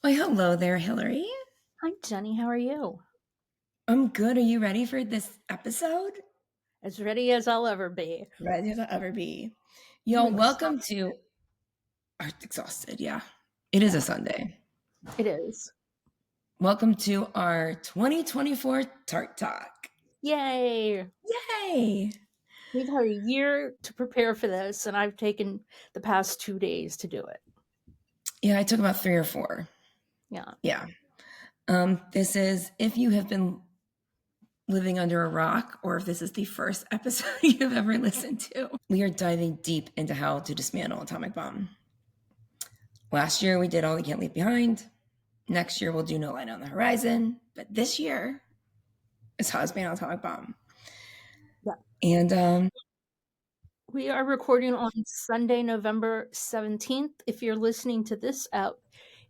Why, hello there, Hillary. Hi, Jenny. How are you? I'm good. Are you ready for this episode? As ready as I'll ever be. Ready as I'll ever be. I'm Y'all, welcome exhausted. to. I'm exhausted. Yeah, it is a Yeah, Sunday. it is. Welcome to our 2024 Tart Talk. Yay! Yay! We've had a year to prepare for this, and I've taken the past 2 days to do it. Yeah, I took about 3 or 4. Yeah. Yeah. This is if you have been living under a rock, or if this is the first episode you've ever listened to. We are diving deep into how to dismantle an atomic bomb. Last year, we did All You Can't Leave Behind. Next year, we'll do No Light on the Horizon. But this year is How to Dismantle an Atomic Bomb. Yeah. And We are recording on Sunday, November 17th. If you're listening to this out,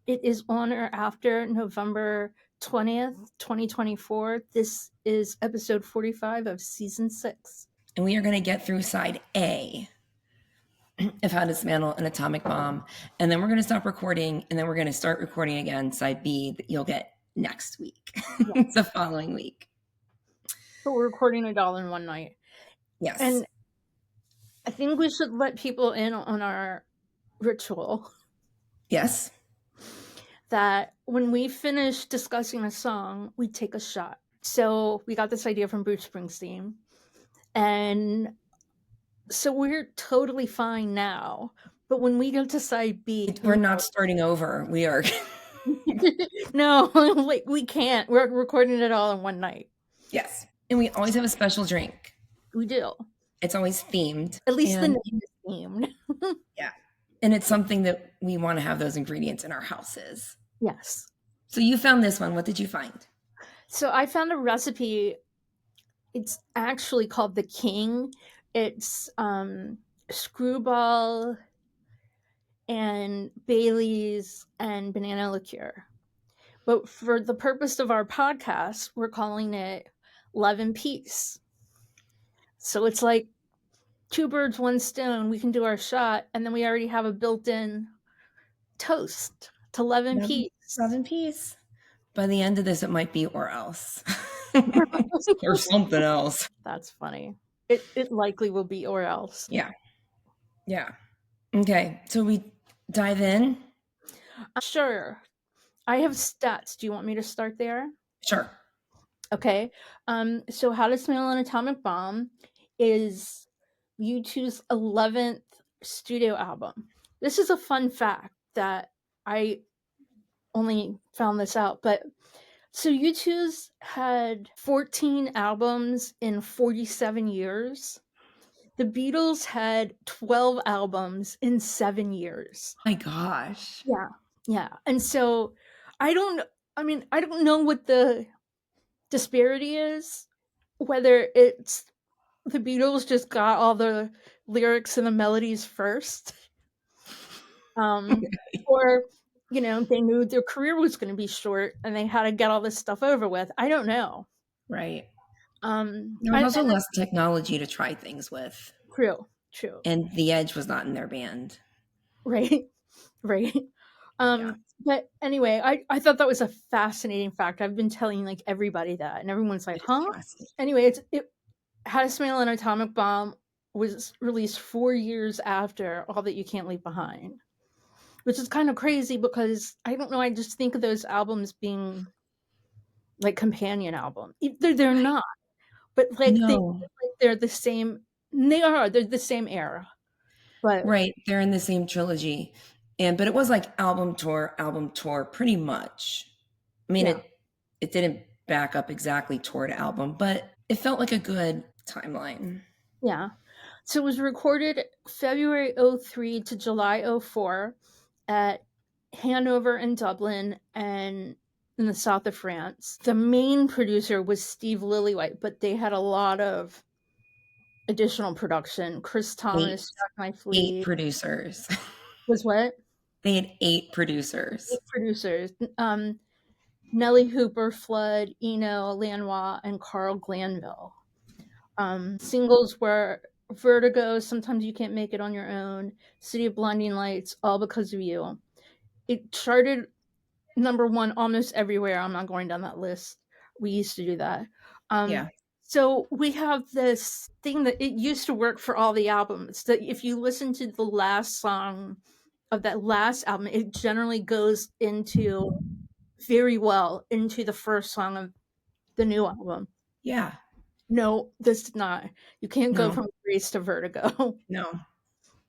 it is on or after November 20th, 2024. This is episode 45 of season 6. we are going to get through side A of How to Dismantle an Atomic Bomb. And then we're going to stop recording. And then we're going to start recording again, side B, that you'll get next week. Yeah. It's the following week. So we're recording it all in one night. Yes. And I think we should let people in on our ritual Yes. that when we finish discussing a song, we take a shot. So we got this idea from Bruce Springsteen. And so we're totally fine now. But when we go to side B, We're not starting over. We are. no, like we can't. We're recording it all in one night. Yes. And we always have a special drink. We do. It's always themed. At least the And name is themed. yeah. And it's something that we want to have those ingredients in our houses. Yes. So you found this one. What did you find? So I found a recipe. It's actually called the King. It's Skrewball and Bailey's and banana liqueur. But for the purpose of our podcast, we're calling it Love and Peace. So it's like 2 birds, 1 stone. We can do our shot, and then we already have a built-in toast to love and peace. Love and peace. By the end of this, it might be or else. Or something else. That's funny. It likely will be or else. Yeah. Yeah. Okay. So we dive in. Sure. I have stats. Do you want me to start there? Sure. Okay. So How to Dismantle an Atomic Bomb is U2's 11th studio album. This is a fun fact that I only found this out, but so U2's had 14 albums in 47 years. The Beatles had 12 albums in 7 years. My gosh. Yeah. Yeah. And so I don't know what the disparity is, whether it's the Beatles just got all the lyrics and the melodies first, or they knew their career was going to be short and they had to get all this stuff over with. I don't know. Right. Um, There was I, also less technology to try things with. true, And the Edge was not in their band. right, right. Yeah. But anyway, I thought that was a fascinating fact. I've been telling like everybody that, and everyone's like, "Huh?" Anyway, How to Dismantle an Atomic Bomb was released 4 years after All That You Can't Leave Behind, which is kind of crazy because I don't know. I just think of those albums being like companion albums. They're not, but like No. they're the same. They're the same era, but Right. They're in the same trilogy. But it was like album tour, pretty much. I mean, yeah. it didn't back up exactly toward album, but it felt like a good timeline. Yeah. So it was recorded February 03 to July 04 at Hanover and Dublin and in the south of France. The main producer was Steve Lillywhite, but they had a lot of additional production. Chris Eight, Thomas, Jack Knife eight Lee producers. was what? They had 8 producers. 8 producers. Nellie Hooper, Flood, Eno, Lanois, and Carl Glanville. Singles were Vertigo, Sometimes You Can't Make It on Your Own, City of Blinding Lights, All Because of You. It charted number one almost everywhere. I'm not going down that list. We used to do that. Um, Yeah. so we have this thing that it used to work for all the albums. That if you listen to the last song of that last album, it generally goes into very well into the first song of the new album. Yeah. No, this did not. You can't go No. from Grace to Vertigo. No.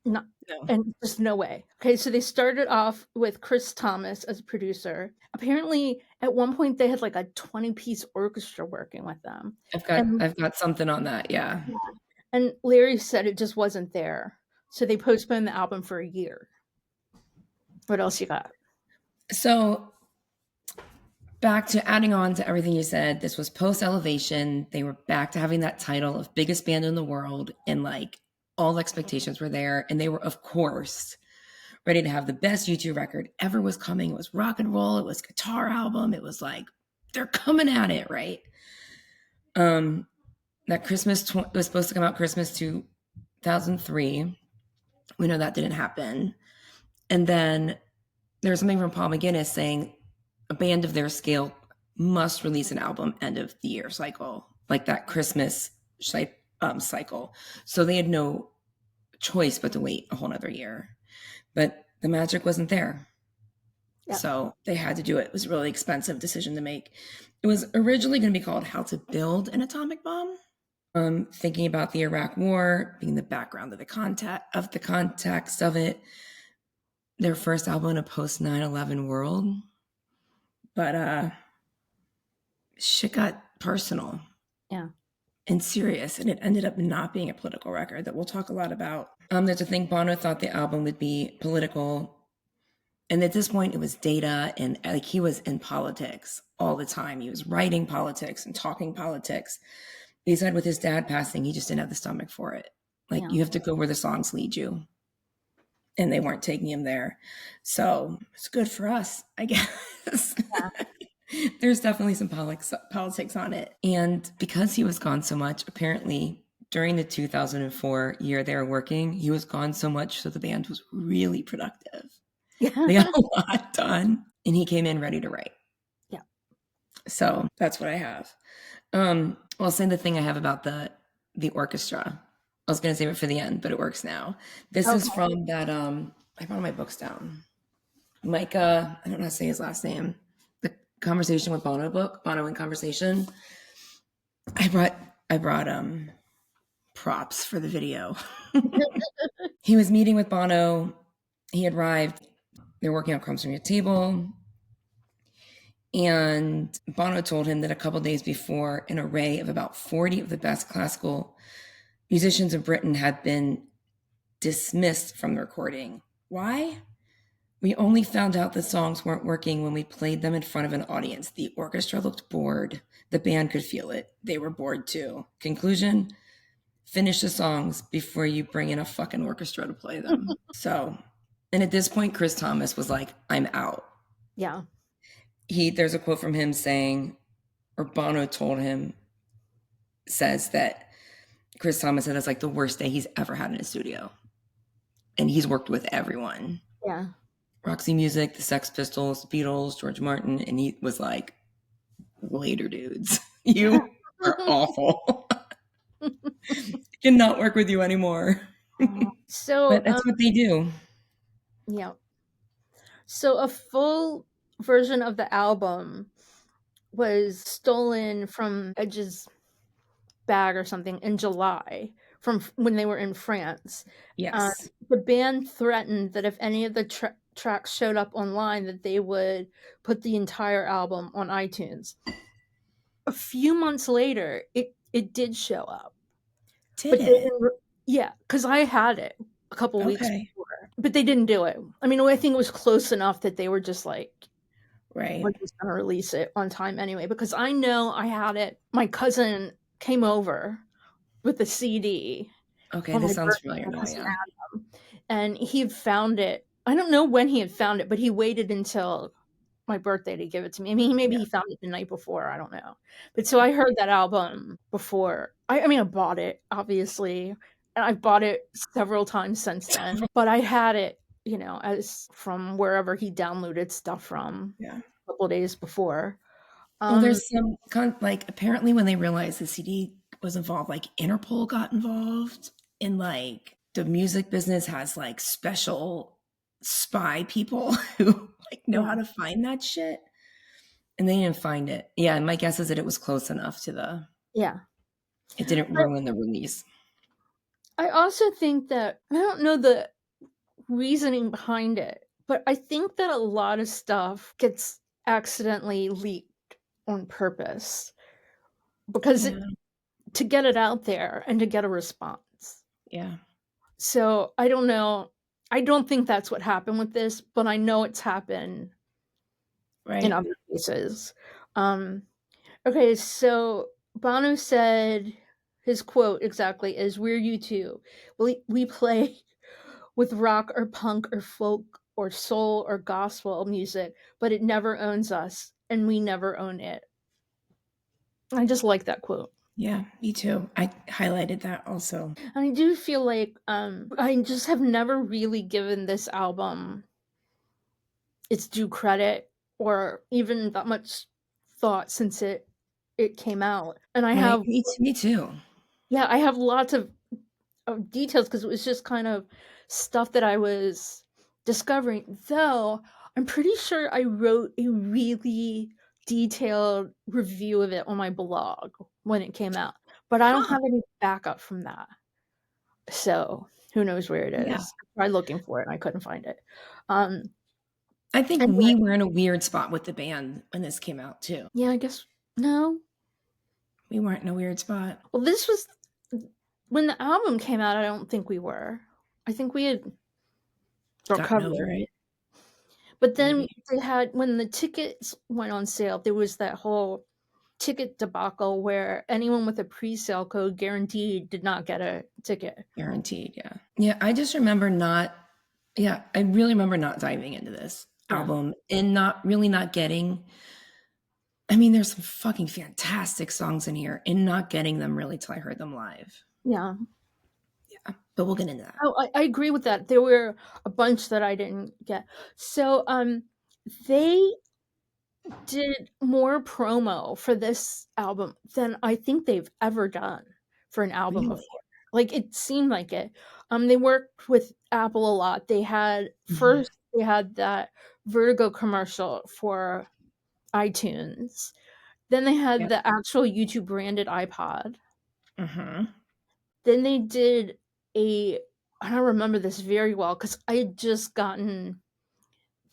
No, No. and just no way. Okay, so they started off with Chris Thomas as a producer. Apparently, at one point they had like a 20-piece orchestra working with them. And I've got something on that. Yeah. and Larry said it just wasn't there. So they postponed the album for a year. What else you got? So back to adding on to everything you said, this was post Elevation. They were back to having that title of biggest band in the world, and like all expectations were there. And they were, of course, ready to have the best U2 record ever was coming. It was rock and roll. It was guitar album. It was like, they're coming at it, right? That Christmas was supposed to come out Christmas 2003. We know that didn't happen. And then there's something from Paul McGuinness saying a band of their scale must release an album end of the year cycle, like that Christmas cycle. So they had no choice but to wait a whole nother year. But the magic wasn't there. Yep. So they had to do it. It was a really expensive decision to make. It was originally going to be called How to Build an Atomic Bomb. Thinking about the Iraq War, being the background of the context of it. Their first album in a post 9/11 world. But shit got personal. Yeah. And serious, and it ended up not being a political record that we'll talk a lot about. There's a thing, Bono thought the album would be political, and at this point it was data, and like he was in politics all the time. He was writing politics and talking politics. He said with his dad passing, he just didn't have the stomach for it. Like, you have to go where the songs lead you. And they weren't taking him there. So it's good for us, I guess. Yeah. There's definitely some politics on it. And because he was gone so much, apparently during the 2004 year they were working, he was gone so much so the band was really productive. Yeah. They got a lot done. And he came in ready to write. Yeah. So that's what I have. I'll say the thing I have about the orchestra. I was going to save it for the end, but it works now. This is from that, I brought my books down. Micah, I don't know how to say his last name. The Conversation with Bono book, Bono in Conversation. I brought props for the video. He was meeting with Bono. He had arrived. They're working on Crumbs from Your Table. And Bono told him that a couple days before, an array of about 40 of the best classical musicians of Britain had been dismissed from the recording. Why? We only found out the songs weren't working when we played them in front of an audience. The orchestra looked bored. The band could feel it. They were bored too. Conclusion, finish the songs before you bring in a fucking orchestra to play them. So, and at this point, Chris Thomas was like, I'm out. Yeah. There's a quote from him saying, or Bono told him, says that Chris Thomas said that's like the worst day he's ever had in a studio. And he's worked with everyone. Yeah. Roxy Music, the Sex Pistols, Beatles, George Martin. And he was like, later, dudes. You are awful. Cannot work with you anymore. So but that's what they do. Yeah. So a full version of the album was stolen from Edge's bag or something in July from when they were in France. Yes. The band threatened that if any of the tracks showed up online, that they would put the entire album on iTunes. A few months later, it did show up. Did it? Yeah, because I had it a couple weeks before, but they didn't do it. I mean, I think it was close enough that they were just like, right, we're just gonna release it on time anyway. Because I know I had it. My cousin came over with the CD. Okay, this sounds familiar now. Yeah, and he had found it. I don't know when he had found it, but he waited until my birthday to give it to me. I mean, maybe he found it the night before. I don't know. But so I heard that album before. I mean, I bought it, obviously. And I've bought it several times since then. But I had it, as from wherever he downloaded stuff from. Yeah. couple days before. Well, there's some like apparently when they realized the CD was involved, like Interpol got involved, and like the music business has like special spy people who like know Yeah. how to find that shit, and they didn't find it. Yeah, and my guess is that it was close enough to the. Yeah. It didn't ruin the release. I also think that I don't know the reasoning behind it, but I think that a lot of stuff gets accidentally leaked on purpose because Yeah, to get it out there and to get a response. yeah, So I don't know. I don't think that's what happened with this, but I know it's happened in right. other cases. Um, okay, so Bono said his quote exactly is "We're you too. We play with rock or punk or folk or soul or gospel music, but it never owns us, and we never own it." I just like that quote. Yeah, me too. I highlighted that also. And I do feel like I just have never really given this album its due credit or even that much thought since it came out. And I Right, have me too. yeah, I have lots of details because it was just kind of stuff that I was discovering. Though I'm pretty sure I wrote a really detailed review of it on my blog when it came out, but I don't Huh? have any backup from that. So who knows where it Yeah, is? I tried looking for it and I couldn't find it. Um, I think and we were in a weird spot with the band when this came out too. yeah, I guess no. We weren't in a weird spot. Well, this was when the album came out. I don't think we were. I think we had Gotten recovered. over it, But then maybe. they had when the tickets went on sale, there was that whole ticket debacle where anyone with a pre-sale code guaranteed did not get a ticket. Guaranteed, yeah. Yeah, I just remember not yeah, I really remember not diving into this Yeah. album and not really not getting I mean, there's some fucking fantastic songs in here and not getting them really till I heard them live. Yeah. Yeah, but we'll get into that. Oh, I agree with that. There were a bunch that I didn't get. So, they did more promo for this album than I think they've ever done for an album Really? before. Like it seemed like it. They worked with Apple a lot. They had Mhm. first they had that Vertigo commercial for iTunes. Then they had Yep. the actual YouTube branded iPod. Mhm. Then they did a I don't remember this very well because I had just gotten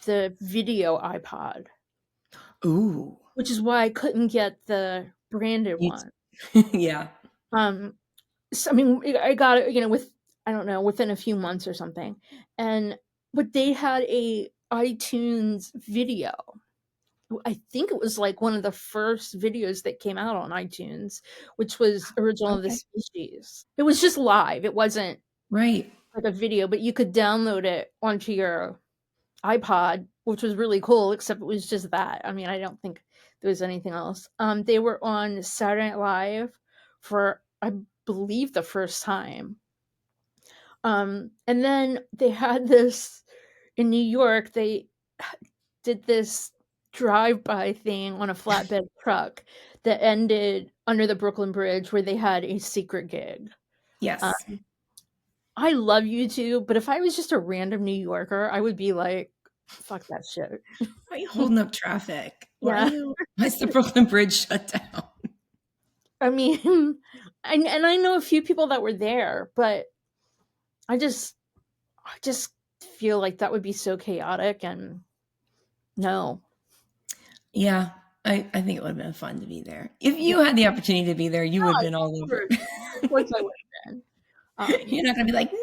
the video iPod, Ooh. which is why I couldn't get the branded You one. yeah. Um, so, I mean, I got it, with I don't know, within a few months or something, and but they had a iTunes video. I think it was like one of the first videos that came out on iTunes, which was Original of the Okay. Species. It was just live. It wasn't Right. like a video, but you could download it onto your iPod, which was really cool, except it was just that. I mean, I don't think there was anything else. They were on Saturday Night Live for, I believe, the first time. And then they had this in New York, they did this drive-by thing on a flatbed truck that ended under the Brooklyn Bridge where they had a secret gig. Uh, Yes. I love YouTube, but if I was just a random New Yorker, I would be like, fuck that shit. Why are you holding up traffic? Yeah. Why is the Brooklyn Bridge shut down? I mean, and I know a few people that were there, but I just I just feel like that would be so chaotic and no. Yeah. I think it would have been fun to be there. If you had the opportunity to be there, you would have Oh, been all of over course. Of course I it. would have been. You're not gonna be like, nah,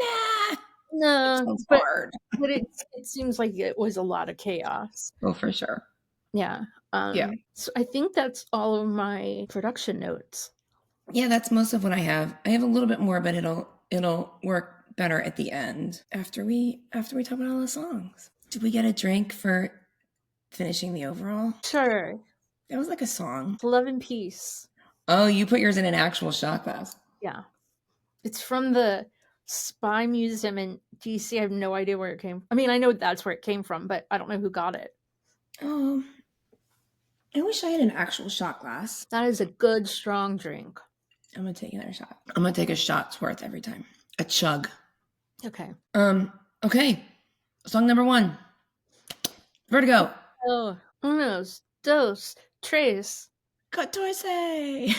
that No, sounds but hard. it seems like it was a lot of chaos. Oh, for sure. Yeah. Yeah. So I think that's all of my production notes. Yeah, that's most of what I have. I have a little bit more, but it'll work better at the end after we talk about all the songs. Did we get a drink for finishing the overall? Sure. That was like a song. Love and Peace. Oh, you put yours in an actual shot glass. Yeah. It's from the Spy Museum in DC. I have no idea where it came. I mean, I know that's where it came from, but I don't know who got it. Oh, I wish I had an actual shot glass. That is a good, strong drink. I'm gonna take another shot. I'm gonna take a shot's worth every time. A chug. Okay. Okay. Song number 1. Vertigo. Oh, unos, dos, tres. 14.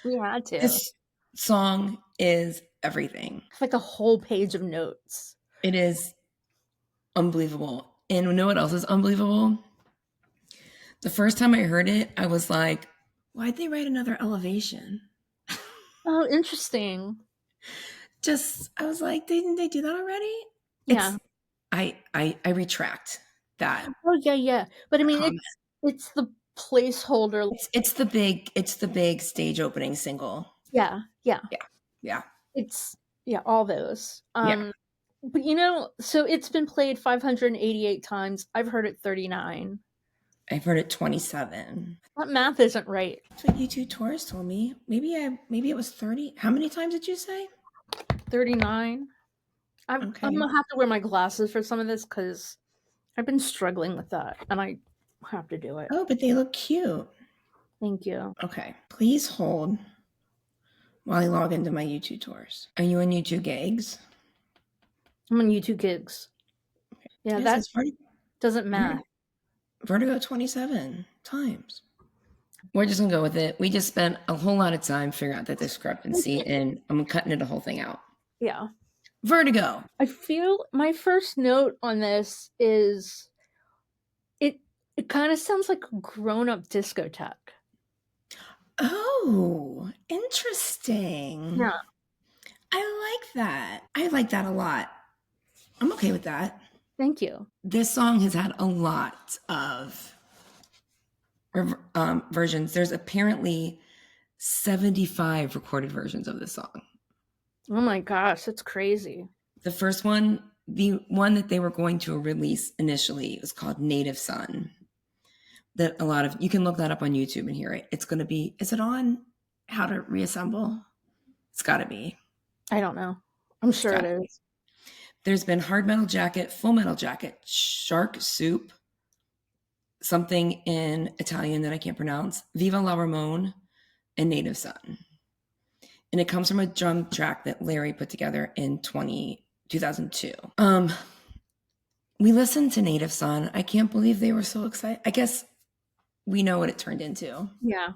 We had to. This song is everything. It's like a whole page of notes. It is unbelievable. And you know what else is unbelievable? The first time I heard it, I was like, why'd they write another elevation? Oh, interesting. I was like, didn't they do that already? Yeah. I retract that. Oh, yeah. But I mean, comment. it's the placeholder. It's the big stage opening single. Yeah. Yeah. It's all those. Yeah. But so it's been played 588 times. I've heard it 39. I've heard it 27. That math isn't right. That's what U2 Tours told me. Maybe it was 30. How many times did you say? 39. Okay. I'm gonna have to wear my glasses for some of this because I've been struggling with that, and I have to do it. Oh, but they look cute. Thank you. Okay. Please hold while I log into my U2 Tours. Are you on U2 Gigs? I'm on YouTube Gigs. Yeah, Yes, that it's Vertigo. doesn't matter. Vertigo 27 times. We're just gonna go with it. We just spent a whole lot of time figuring out the discrepancy, and I'm cutting the whole thing out. Yeah. Vertigo. I feel my first note on this is it kind of sounds like a grown-up discotheque. Oh, interesting. Yeah. I like that. I like that a lot. I'm okay with that. Thank you. This song has had a lot of versions. There's apparently 75 recorded versions of this song. Oh my gosh, that's crazy. The first one, the one that they were going to release initially, was called Native Son. That you can look that up on YouTube and hear it. It's going to be, is it on How to Reassemble? It's got to be. I don't know. I'm sure it is. There's been Hard Metal Jacket, Full Metal Jacket, Shark Soup, something in Italian that I can't pronounce, Viva la Ramone, and Native Son. And it comes from a drum track that Larry put together in 2002. We listened to Native Son. I can't believe they were so excited. I guess we know what it turned into. Yeah.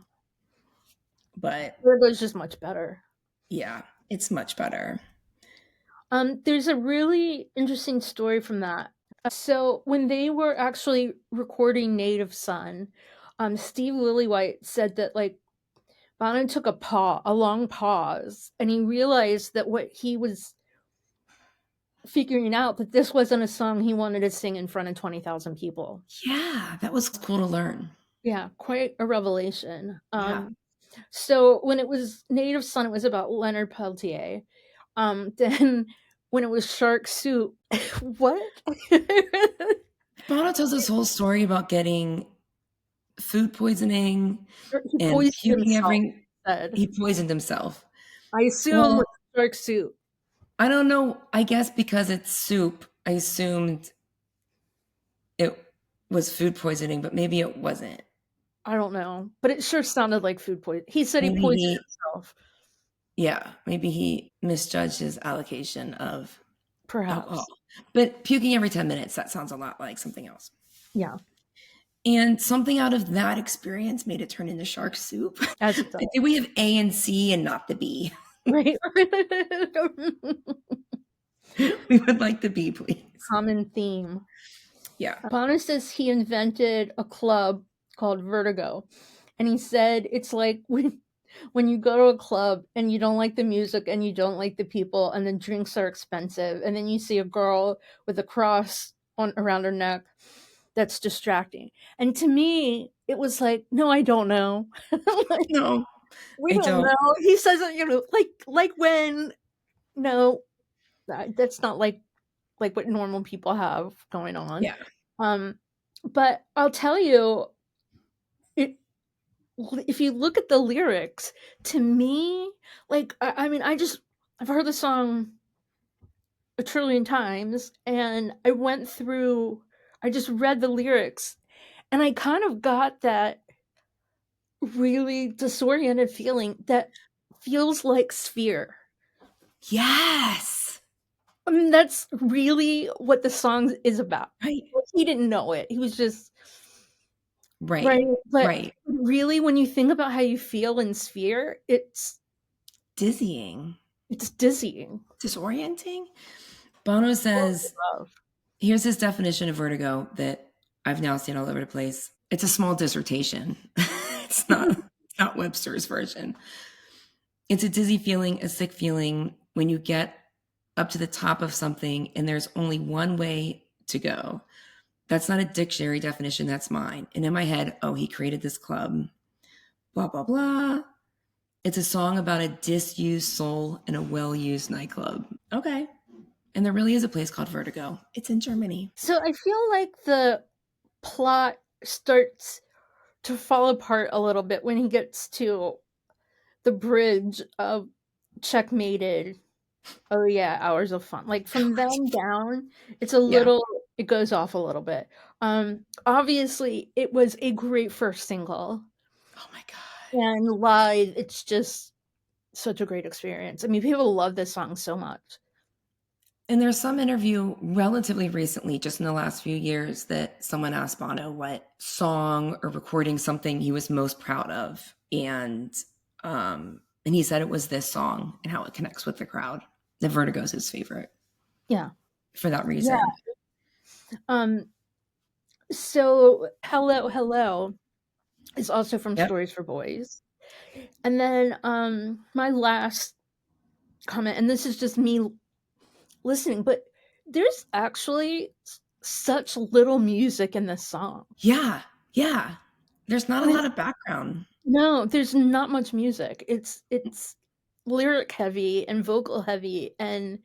But Vertigo's just much better. Yeah, it's much better. There's a really interesting story from that. So when they were actually recording Native Son, Steve Lillywhite said that Bono took a long pause, and he realized that what he was figuring out that this wasn't a song he wanted to sing in front of 20,000 people. Yeah, that was cool to learn. Yeah, quite a revelation. So when it was Native Son, it was about Leonard Peltier. Then when it was Shark Soup, what? Bono tells this whole story about getting food poisoning and puking he poisoned himself. I assume Shark Soup. I don't know. I guess because it's soup, I assumed it was food poisoning, but maybe it wasn't. I don't know, but it sure sounded like food poisoning. He said he poisoned himself. Yeah, maybe he misjudged his allocation of alcohol. But puking every 10 minutes, that sounds a lot like something else. Yeah. And something out of that experience made it turn into Shark Soup. Did we have A and C and not the B? Right. We would like the B, please. Common theme. Yeah. Bono says he invented a club called Vertigo. And he said it's like when you go to a club and you don't like the music and you don't like the people and the drinks are expensive and then you see a girl with a cross around her neck that's distracting. And to me, it was like, no, I don't know. No, we don't know. He says, like when, no, that's not like what normal people have going on. Yeah. But I'll tell you, if you look at the lyrics, to me, I've heard the song a trillion times, and I just read the lyrics, And I kind of got that really disoriented feeling that feels like Sphere. Yes. I mean, that's really what the song is about. Right. Well, he didn't know it. He was just Right. right. But Right. really, when you think about how you feel in Sphere, Dizzying. it's dizzying. Disorienting. Bono says, here's his definition of vertigo that I've now seen all over the place. It's a small dissertation. It's not Webster's version. It's a dizzy feeling, a sick feeling when you get up to the top of something and there's only one way to go. That's not a dictionary definition, that's mine. And in my head, oh, he created this club, blah, blah, blah. It's a song about a disused soul in a well-used nightclub. Okay. And there really is a place called Vertigo. It's in Germany. So I feel like the plot starts to fall apart a little bit when he gets to the bridge of checkmated. Oh yeah, hours of fun. Like from then down, it's a Yeah. little it goes off a little bit. Obviously it was a great first single. Oh my God. And live, it's just such a great experience. I mean, people love this song so much. And there's some interview relatively recently, just in the last few years, that someone asked Bono what song or recording something he was most proud of. And he said it was this song and how it connects with the crowd. The Vertigo is his favorite. Yeah. For that reason. Yeah. So Hello Hello is also from Yep. Stories for Boys. And then my last comment, and this is just me listening, but there's actually such little music in this song. Yeah. Yeah. There's not a lot of background. No, there's not much music. It's lyric heavy and vocal heavy, and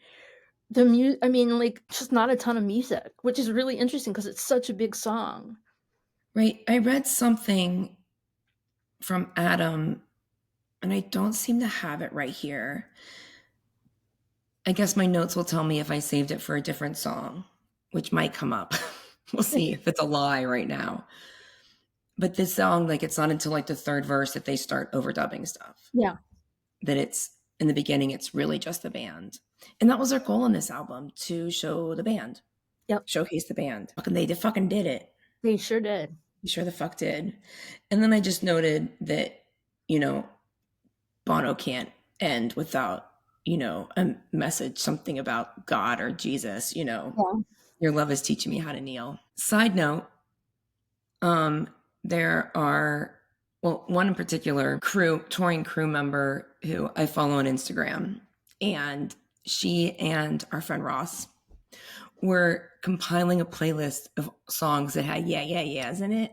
I mean, like, just not a ton of music, which is really interesting because it's such a big song. Right. I read something from Adam, and I don't seem to have it right here. I guess my notes will tell me if I saved it for a different song, which might come up. We'll see if it's a lie right now. But this song, like, it's not until like the third verse that they start overdubbing stuff. Yeah. That it's in the beginning, it's really just the band. And that was their goal in this album, to show the band. Yep. Showcase the band. They fucking did it. They sure did. They sure the fuck did. And then I just noted that, Bono can't end without, a message, something about God or Jesus, Yeah. Your love is teaching me how to kneel. Side note, there are, one in particular, touring crew member who I follow on Instagram, and she and our friend Ross were compiling a playlist of songs that had yeahs in it.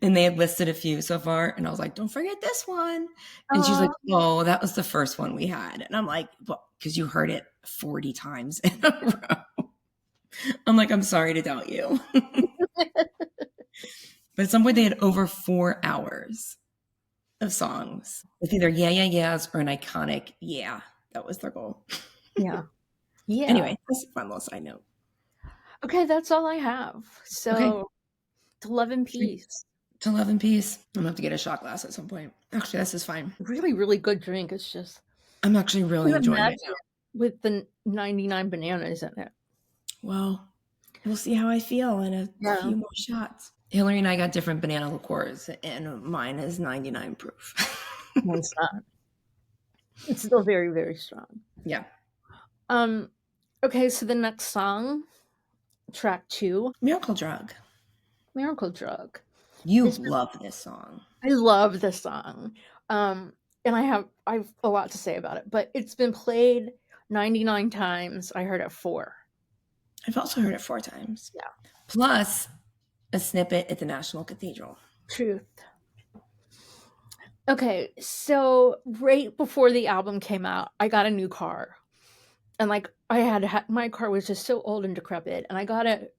And they had listed a few so far, and I was like, don't forget this one. And she's like, oh, that was the first one we had. And I'm like, well, because you heard it 40 times in a row. I'm like, I'm sorry to doubt you. But at some point they had over 4 hours of songs with either yeahs or an iconic yeah. That was their goal. Yeah. Yeah. Anyway, that's a fun little side note. Okay, that's all I have. So Okay. to love and peace. To love and peace. I'm gonna have to get a shot glass at some point. Actually, this is fine. Really, really good drink. It's just I'm actually really enjoying it now. With the 99 bananas in it. Well, we'll see how I feel in a few more shots. Hillary and I got different banana liqueurs, and mine is 99 proof. Mine's not. It's still very, very strong. Yeah. Okay, so the next song, track 2, Miracle Drug. Miracle Drug. You love this song. I love this song. And I've a lot to say about it, but it's been played 99 times. I heard it 4. I've also heard it 4 times. Yeah. Plus a snippet at the National Cathedral. Truth. Okay, so right before the album came out, I got a new car. And like my car was just so old and decrepit, and I got a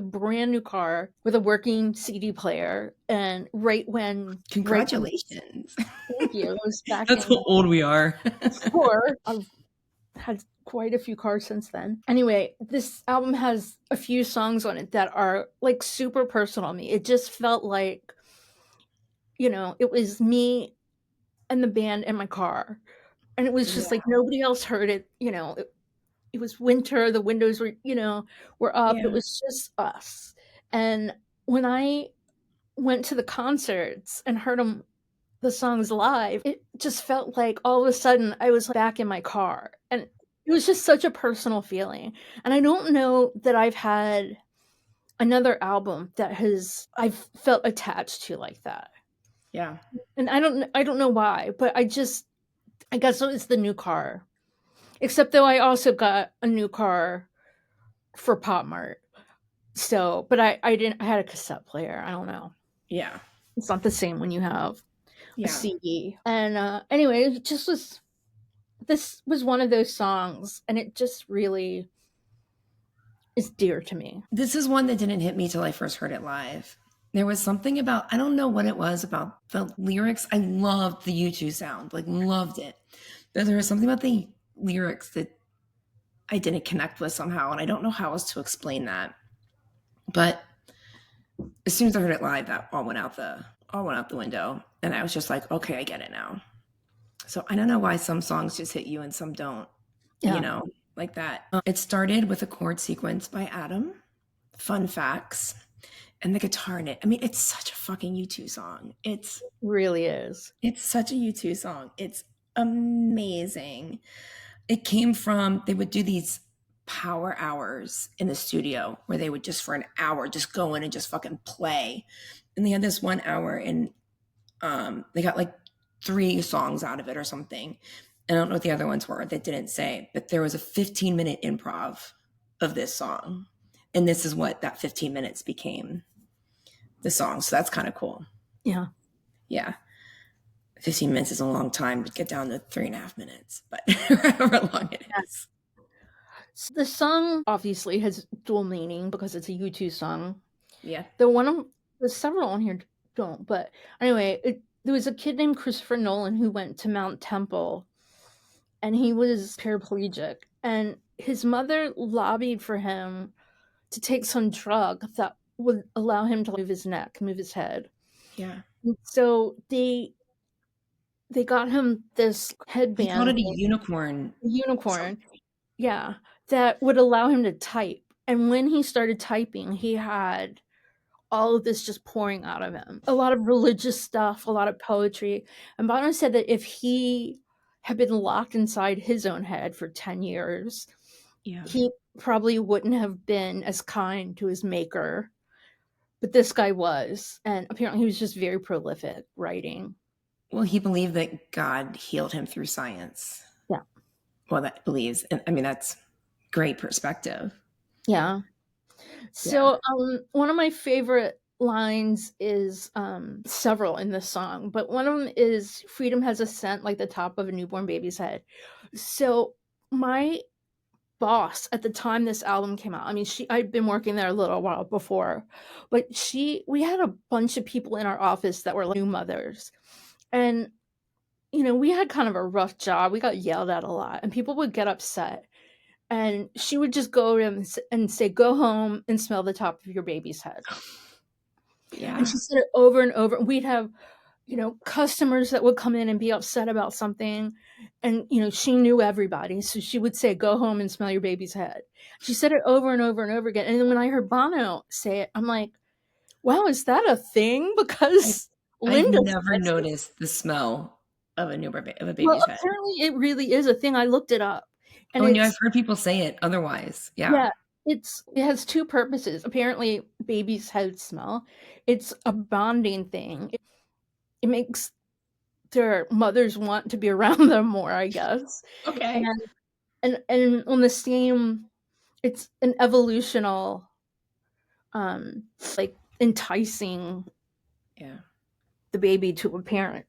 brand new car with a working CD player. And right when Congratulations. Thank you. It was back That's how old we are. 4 of had quite a few cars since then. Anyway, this album has a few songs on it that are like super personal to me. It just felt like, it was me and the band in my car. And it was just Yeah. like nobody else heard it. It was winter, the windows were up. It Yeah. was just us. And when I went to the concerts and heard the songs live, it just felt like all of a sudden I was back in my car. And it was just such a personal feeling. And I don't know that I've had another album that I've felt attached to like that. Yeah. And I don't know why, but I guess it's the new car. Except though I also got a new car for Pop Mart. So, but I didn't I had a cassette player. I don't know. Yeah. It's not the same when you have a Yeah. CD. And anyway, this was one of those songs, and it just really is dear to me. This is one that didn't hit me till I first heard it live. There was something about, I don't know what it was about the lyrics. I loved the U2 sound, like loved it. But there was something about the lyrics that I didn't connect with somehow. And I don't know how else to explain that. But as soon as I heard it live, that all went out the window. And I was just like, okay, I get it now. So I don't know why some songs just hit you and some don't, Yeah. like that. It started with a chord sequence by Adam, Fun Facts, and the guitar in it. I mean, it's such a fucking U2 song. It's Really is. such a U2 song. It's amazing. It came from, they would do these power hours in the studio where they would just for an hour just go in and just fucking play. And they had this 1 hour and they got like 3 songs out of it or something. I don't know what the other ones were that didn't say, but there was a 15-minute improv of this song. And this is what that 15 minutes became the song. So that's kind of cool. Yeah. Yeah. 15 minutes is a long time to get down to 3.5 minutes, but however long it is. So the song obviously has dual meaning because it's a U2 song. Yeah. There's several on here don't, but anyway, there was a kid named Christopher Nolan who went to Mount Temple, and he was paraplegic, and his mother lobbied for him to take some drug that would allow him to move his neck, move his head. Yeah. And so they got him this He called headband, it a unicorn. unicorn, yeah, that would allow him to type. And when he started typing, he had all of this just pouring out of him. A lot of religious stuff, a lot of poetry. And Bono said that if he had been locked inside his own head for 10 years, Yeah. he probably wouldn't have been as kind to his maker. But this guy was. And apparently he was just very prolific writing. Well, he believed that God healed him through science. Yeah. Well, that believes. And I mean, that's great perspective. Yeah. So one of my favorite lines is several in this song, but one of them is freedom has a scent like the top of a newborn baby's head. So my boss at the time this album came out, I mean, I'd been working there a little while before, but we had a bunch of people in our office that were like new mothers. And we had kind of a rough job. We got yelled at a lot, and people would get upset. And she would just go to him and say, "Go home and smell the top of your baby's head." Yeah. And she said it over and over. We'd have, customers that would come in and be upset about something. And, she knew everybody. So she would say, "Go home and smell your baby's head." She said it over and over and over again. And then when I heard Bono say it, I'm like, wow, is that a thing? Because I've Linda never says it. noticed the smell of a Well, baby's head. apparently it really is a thing. I looked it up. And I've heard people say it otherwise. Yeah. Yeah, it has 2 purposes. Apparently, babies' heads smell. It's a bonding thing. It makes their mothers want to be around them more, I guess. Okay. And on the same, it's an evolutional, like enticing Yeah. the baby to a parent.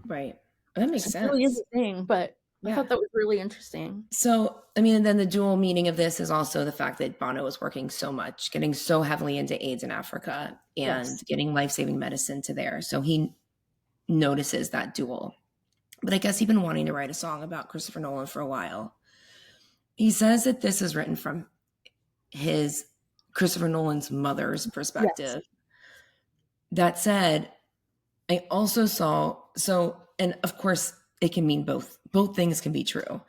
Right. That makes So it really is sense. a thing, but I Yeah. thought that was really interesting. So, I mean, and then the dual meaning of this is also the fact that Bono was working so much, getting so heavily into AIDS in Africa and Yes. getting life-saving medicine to there. So he notices that dual. But I guess he'd been wanting to write a song about Christopher Nolan for a while. He says that this is written from his Christopher Nolan's mother's Yes. perspective. That said, I also saw, and of course it can mean both. Both things can be true.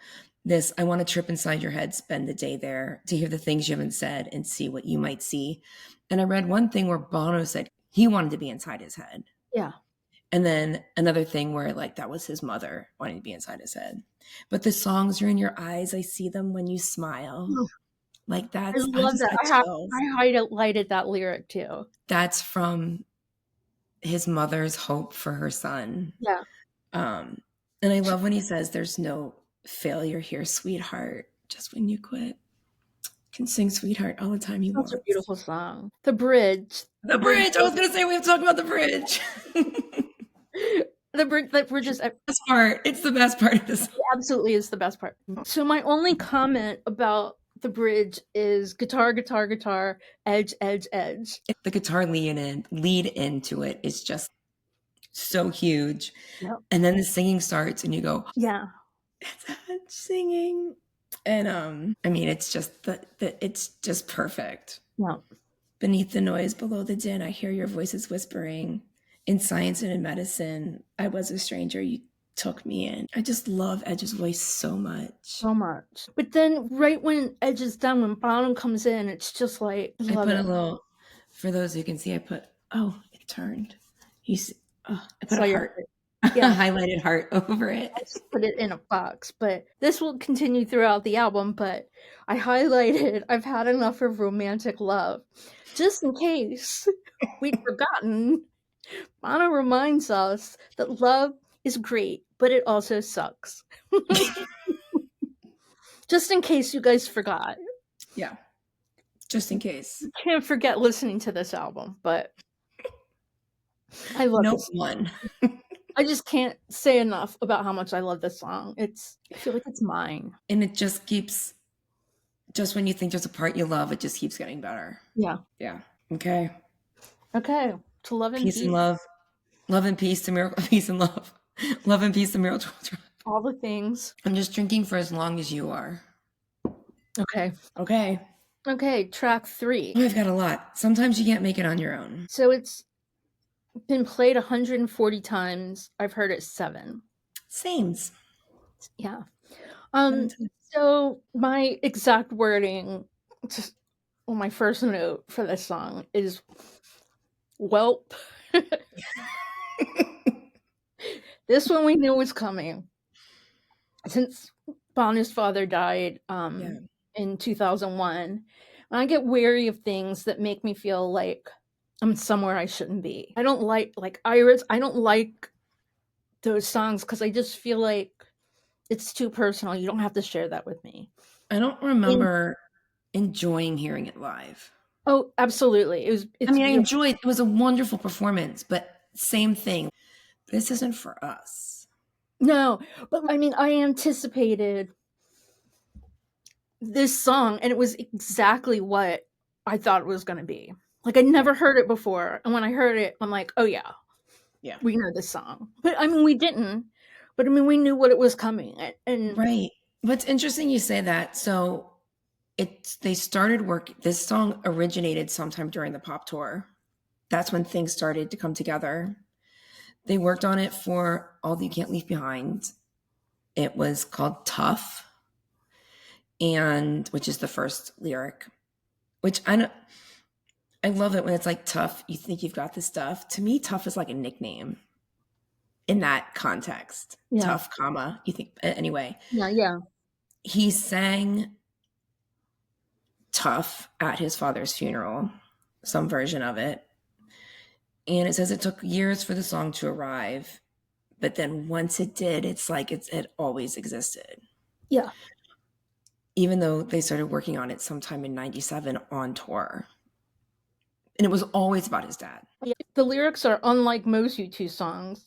This, I want to trip inside your head, spend the day there to hear the things you haven't said and see what you might see. And I read one thing where Bono said he wanted to be inside his head. Yeah. And then another thing where like that was his mother wanting to be inside his head. But the songs are in your eyes. I see them when you smile. Oh, Like I that's, I love just that. got chills. I highlighted that lyric too. That's from his mother's hope for her son. Yeah. And I love when he says, "There's no failure here, sweetheart. Just when you quit, can sing sweetheart all the time he Such a wants." beautiful song. The bridge. The bridge. I was gonna say we have to talk about the bridge. The bridge is Best part. It's the best part of this. absolutely is the best part. So my only comment about the bridge is guitar, guitar, guitar, edge, edge, edge. The guitar lead into it is just so huge. Yep. And then the singing starts and you go, Yeah. it's Edge singing. And I mean it's just it's just perfect. Yeah. Beneath the noise, below the din, I hear your voices whispering. In science and in medicine, I was a stranger, you took me in. I just love Edge's voice so much. So much. But then right when Edge is done, when Bonham comes in, it's just like I put a little, for those who can see, I put, oh, it turned. I put a heart, Yeah. a highlighted heart over it. I just put it in a box, but this will continue throughout the album. But I highlighted, I've had enough of romantic love. Just in case we'd forgotten, Bono reminds us that love is great, but it also sucks. Just in case you guys forgot. Yeah. Just in case. You can't forget listening to this album, but I love Note this. one. I just can't say enough about how much I love this song. I feel like it's mine. And it just keeps, just when you think there's a part you love, it just keeps getting better. Yeah. Yeah. Okay. Okay. To love and peace and love. Love and peace to miracle. Peace and love. Love and peace to miracle. All the things. I'm just drinking for as long as you are. Okay. Okay. Okay. Track 3. Oh, I've got a lot. Sometimes you can't make it on your own. So it's been played 140 times. I've heard it 7. Sames. Yeah. So my exact wording, my first note for this song is "Welp." This one we knew was coming. Since Bono's father died in 2001, I get wary of things that make me feel like I'm somewhere I shouldn't be. I don't like Iris. I don't like those songs because I just feel like it's too personal. You don't have to share that with me. I don't remember enjoying hearing it live. Oh, absolutely. I enjoyed it. It was a wonderful performance, but same thing. This isn't for us. No, but I mean, I anticipated this song, and it was exactly what I thought it was going to be. Like, I never heard it before, and when I heard it, I'm like, oh yeah, we know this song. But I mean, we didn't. But I mean, we knew what it was coming. And right. What's interesting you say that. So they started work. This song originated sometime during the pop tour. That's when things started to come together. They worked on it for All That You Can't Leave Behind. It was called Tough, and which is the first lyric, which I love it when it's like tough. You think you've got this stuff. To me, tough is like a nickname in that context. Yeah. Tough, comma. You think anyway. Yeah. He sang Tough at his father's funeral, some version of it. And it says it took years for the song to arrive, but then once it did, it's like it always existed. Yeah. Even though they started working on it sometime in 97 on tour. And it was always about his dad. Yeah. The lyrics are unlike most U2 songs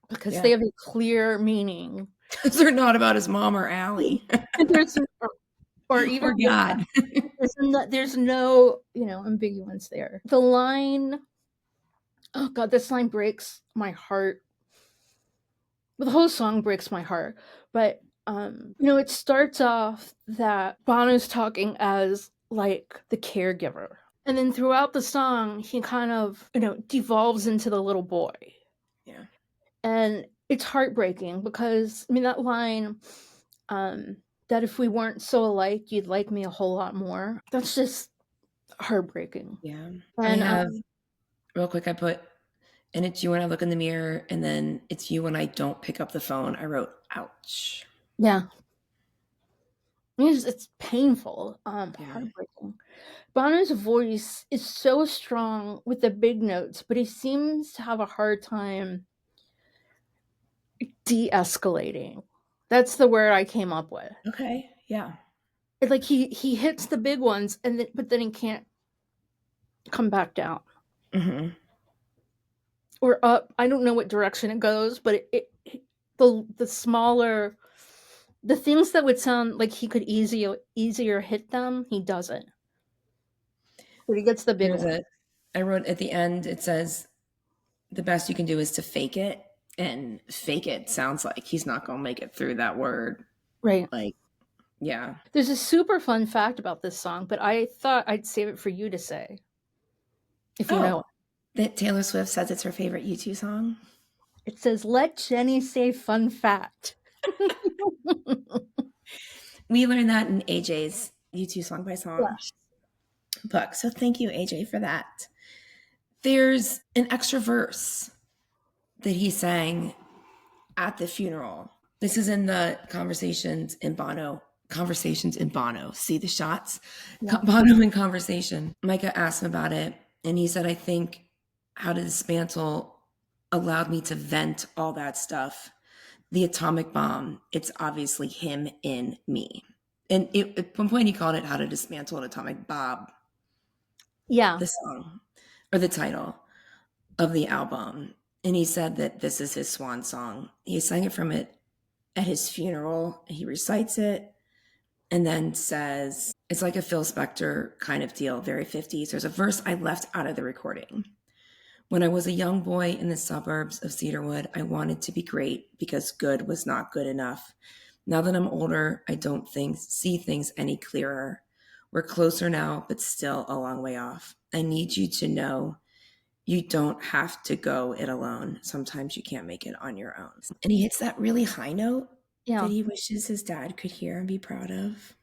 because they have a clear meaning. Because they're not about his mom or Allie. or even God. There's no, ambiguous there. The line, oh God, this line breaks my heart. Well, the whole song breaks my heart. But It starts off that Bono's talking as like the caregiver. And then throughout the song, he kind of, devolves into the little boy. Yeah. And it's heartbreaking because, that line, that if we weren't so alike, you'd like me a whole lot more. That's just heartbreaking. Yeah. I And have, real quick, I put, and it's you when I look in the mirror, and then it's you when I don't pick up the phone. I wrote, ouch. yeah, it's painful, Yeah. heartbreaking. Bono's voice is so strong with the big notes, but he seems to have a hard time de-escalating. That's the word I came up with. Okay. Yeah. It's like he hits the big ones but then he can't come back down. Mm-hmm. Or up. I don't know what direction it goes, but the smaller the things that would sound like he could easier hit them, he doesn't. But he gets the big There's one. I wrote at the end, it says, the best you can do is to fake it. And fake it sounds like he's not going to make it through that word. Right. Like, yeah. There's a super fun fact about this song, but I thought I'd save it for you to say. If you know it. That Taylor Swift says it's her favorite U2 song. It says, "Let Jenny say fun fact." We learned that in AJ's U2 song by song book. So thank you, AJ, for that. There's an extra verse that he sang at the funeral. This is in the Conversations in Bono. See the shots? Yeah. Bono in Conversation. Micah asked him about it, and he said, I think How to Dismantle allowed me to vent all that stuff. The atomic bomb, it's obviously him in me. And at one point he called it How to Dismantle an Atomic Bomb. Yeah. The song, or the title of the album. And he said that this is his swan song. He sang it from it at his funeral. He recites it and then says, it's like a Phil Spector kind of deal, very 50s. There's a verse I left out of the recording. When I was a young boy in the suburbs of Cedarwood, I wanted to be great because good was not good enough. Now that I'm older, I don't see things any clearer. We're closer now, but still a long way off. I need you to know you don't have to go it alone. Sometimes you can't make it on your own. And he hits that really high note that he wishes his dad could hear and be proud of.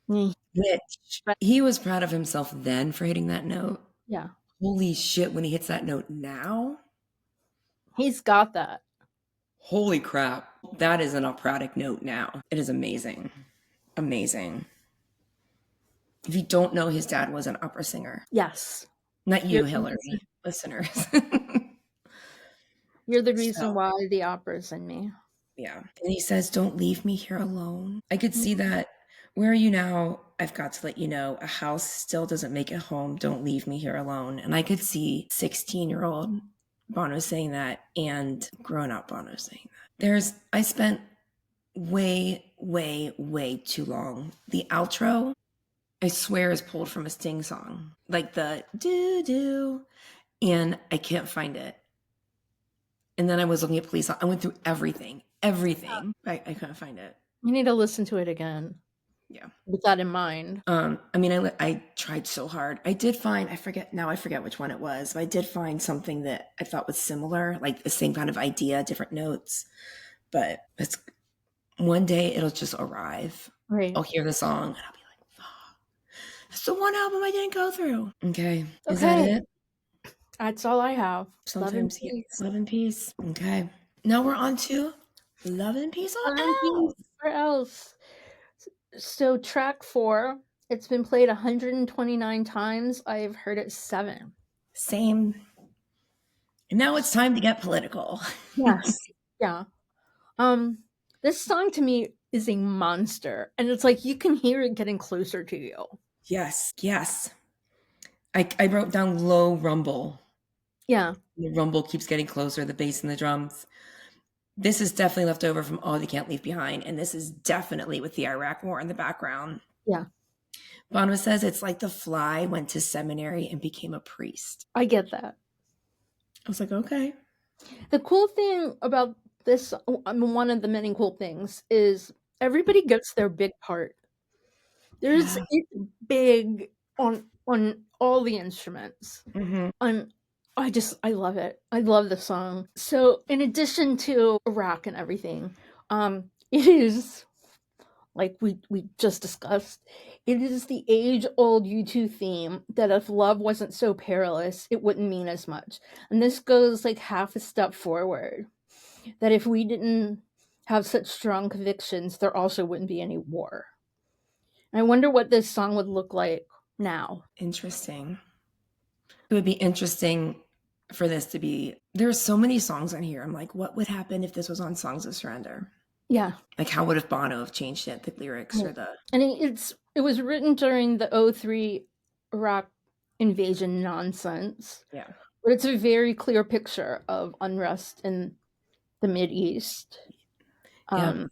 Which he was proud of himself then for hitting that note. Yeah. Holy shit, when he hits that note now. He's got that. Holy crap. That is an operatic note now. It is amazing. Amazing. If you don't know, his dad was an opera singer. Yes. Not you, Hillary, listeners. You're the reason why the opera's in me. Yeah. And he says, don't leave me here alone. I could see that. Where are you now? I've got to let you know. A house still doesn't make it home. Don't leave me here alone. And I could see 16-year-old Bono saying that and grown-up Bono saying that. I spent way, way, way too long. The outro, I swear, is pulled from a Sting song. Like the do-do. And I can't find it. And then I was looking at police. I went through everything. I couldn't find it. You need to listen to it again. Yeah. With that in mind. I tried so hard. I did find, I forget which one it was, but I did find something that I thought was similar, like the same kind of idea, different notes. But one day it'll just arrive. Right. I'll hear the song and I'll be like, oh, that's the one album I didn't go through. Okay. Is that it? That's all I have. Sometimes Love and Peace. Okay. Now we're on to Love and Peace or else. So track 4, it's been played 129 times. I've heard it 7. Same. And now it's time to get political. Yes. Yeah. This song to me is a monster. And it's like you can hear it getting closer to you. Yes. I wrote down low rumble. Yeah. The rumble keeps getting closer, the bass and the drums. This is definitely left over from All You Can't Leave Behind, and this is definitely with the Iraq War in the background. Yeah. Bono says it's like the fly went to seminary and became a priest. I get that. I was like, okay. The cool thing about this, one of the many cool things is everybody gets their big part. There's Yeah. it's big on all the instruments. Hmm. And I love it. I love the song. So in addition to Iraq and everything, it is like we just discussed, it is the age-old U2 theme that if love wasn't so perilous, it wouldn't mean as much. And this goes like half a step forward. That if we didn't have such strong convictions, there also wouldn't be any war. And I wonder what this song would look like now. Interesting. It would be interesting for this to be. There are so many songs on here. I'm like, what would happen if this was on Songs of Surrender? Yeah. Like, how would have Bono have changed it, the lyrics or the. And it was written during the '03 Iraq invasion nonsense. Yeah. But it's a very clear picture of unrest in the Mid East. Yeah.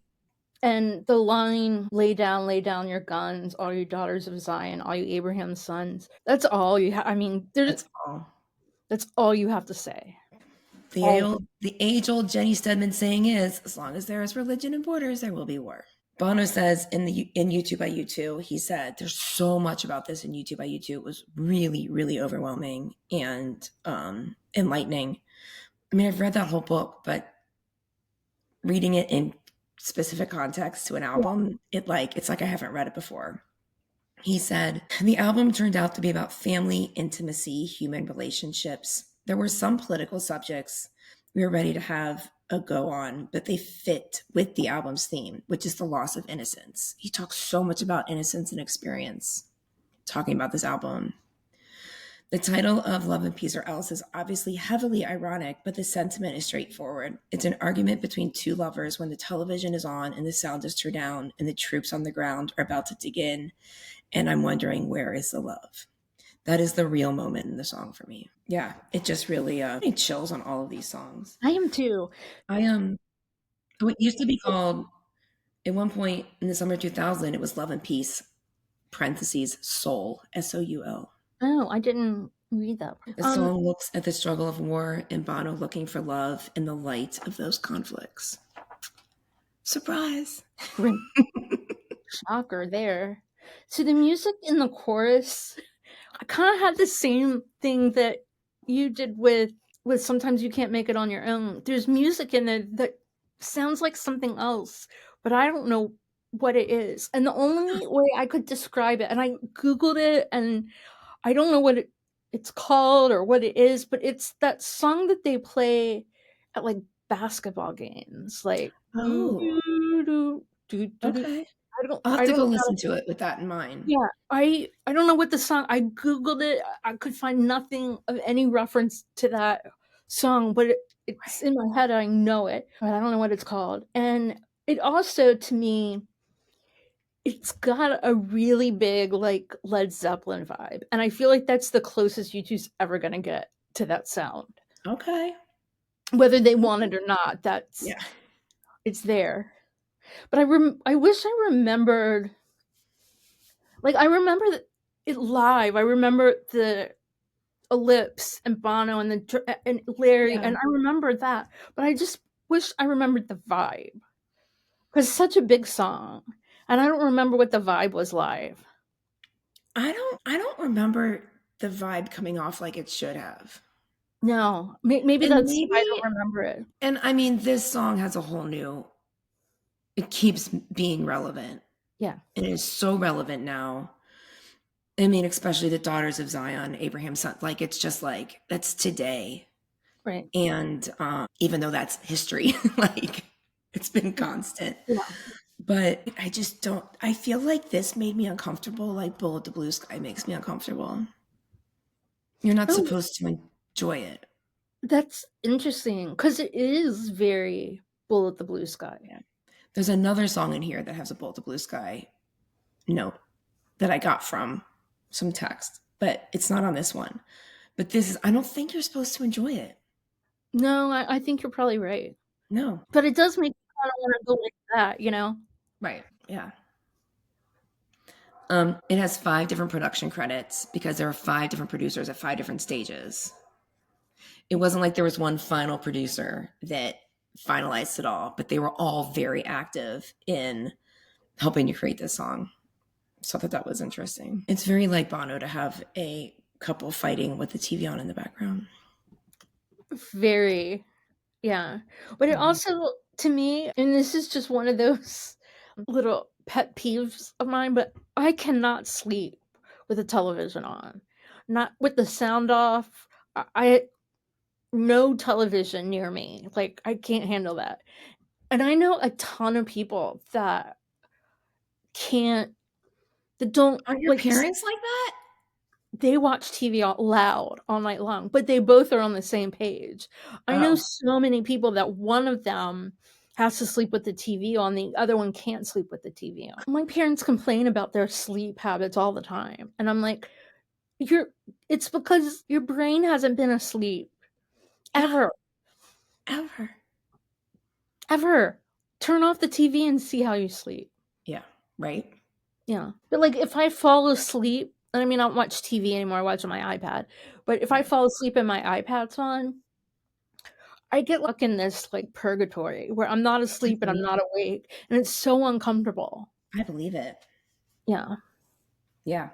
And the line, lay down your guns, all you daughters of Zion, all you Abraham's sons. That's all you have. I mean, That's all. That's all you have to say. The age-old Jenny Stedman saying is, as long as there is religion and borders, there will be war. Bono says in U2 by U2, he said, there's so much about this in U2 by U2. It was really, really overwhelming and enlightening. I mean, I've read that whole book, but reading it in specific context to an album, it's like I haven't read it before. He said, the album turned out to be about family, intimacy, human relationships. There were some political subjects we were ready to have a go on, but they fit with the album's theme, which is the loss of innocence. He talks so much about innocence and experience talking about this album. The title of Love and Peace or Else is obviously heavily ironic, but the sentiment is straightforward. It's an argument between two lovers when the television is on and the sound is turned down and the troops on the ground are about to dig in. And I'm wondering, where is the love? That is the real moment in the song for me. Yeah, it just really chills on all of these songs. I am too. It used to be called, at one point in the summer of 2000, it was Love and Peace, parentheses, Soul, Soul. Oh, I didn't read that. The song looks at the struggle of war and Bono looking for love in the light of those conflicts. Surprise. Shocker there. So the music in the chorus, I kind of had the same thing that you did with Sometimes You Can't Make It on Your Own. There's music in there that sounds like something else, but I don't know what it is. And the only way I could describe it, and I Googled it, and I don't know what it's called or what it is, but it's that song that they play at like basketball games. Like, Okay. I'll have to go listen to it with that in mind. Yeah, I don't know what the song. I Googled it. I could find nothing of any reference to that song, but it's in my head. I know it, but I don't know what it's called. And it also, to me, it's got a really big like Led Zeppelin vibe, and I feel like that's the closest U2's ever gonna get to that sound. Okay. Whether they want it or not, it's there. But I wish I remembered. Like, I remember it live. I remember the Ellipse and Bono and Larry, and I remember that. But I just wish I remembered the vibe, because it's such a big song, and I don't remember what the vibe was live. I don't remember the vibe coming off like it should have. No, maybe that's why I don't remember it. And I mean, this song has a whole new. It keeps being relevant. Yeah, it is so relevant now. I mean, especially the daughters of Zion, Abraham's son. Like, it's just like that's today, right? And even though that's history, like it's been constant. Yeah. But I just don't. I feel like this made me uncomfortable. Like Bullet the Blue Sky makes me uncomfortable. You're not supposed to enjoy it. That's interesting, because it is very Bullet the Blue Sky. Yeah. There's another song in here that has a Bullet the Blue Sky note that I got from some text, but it's not on this one. But this is, I don't think you're supposed to enjoy it. No, I think you're probably right. No. But it does make me kind of want to go like that, you know? Right. Yeah. It has 5 different production credits because there are 5 different producers at 5 different stages. It wasn't like there was one final producer that finalized it all, but they were all very active in helping to create this song. So I thought that was interesting. It's very like Bono to have a couple fighting with the TV on in the background. Very, yeah. But it also, to me, and this is just one of those little pet peeves of mine, but I cannot sleep with the television on, not with the sound off. I no television near me. Like, I can't handle that. And I know a ton of people that can't, that don't Aren't your like, parents like that? they watch TV out loud all night long, but they both are on the same page. I know Oh, so many people that one of them has to sleep with the TV on, the other one can't sleep with the TV on. My parents complain about their sleep habits all the time, and I'm like, "You're it's because your brain hasn't been asleep yeah, ever, ever. ever. Turn off the TV and see how you sleep." Yeah, right. Yeah. But, like, if I fall asleep, and I mean, I don't watch TV anymore, I watch on my iPad, but if I Right. fall asleep and my iPad's on, I get stuck in this, like, purgatory where I'm not I asleep and I'm believe, not awake, and it's so uncomfortable. I believe it. Yeah. Yeah.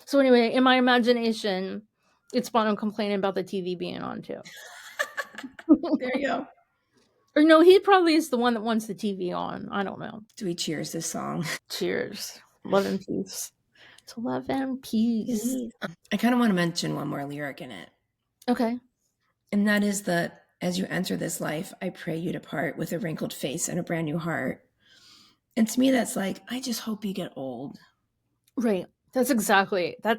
So, anyway, in my imagination, it's Bono complaining about the TV being on too. There you go. Or no, he probably is the one that wants the TV on, I don't know. Do we cheers this song? Cheers. Love and peace. To love and peace. I kind of want to mention one more lyric in it. Okay. And that is the as you enter this life, I pray you depart with a wrinkled face and a brand new heart. And to me, that's like, I just hope you get old. Right. That's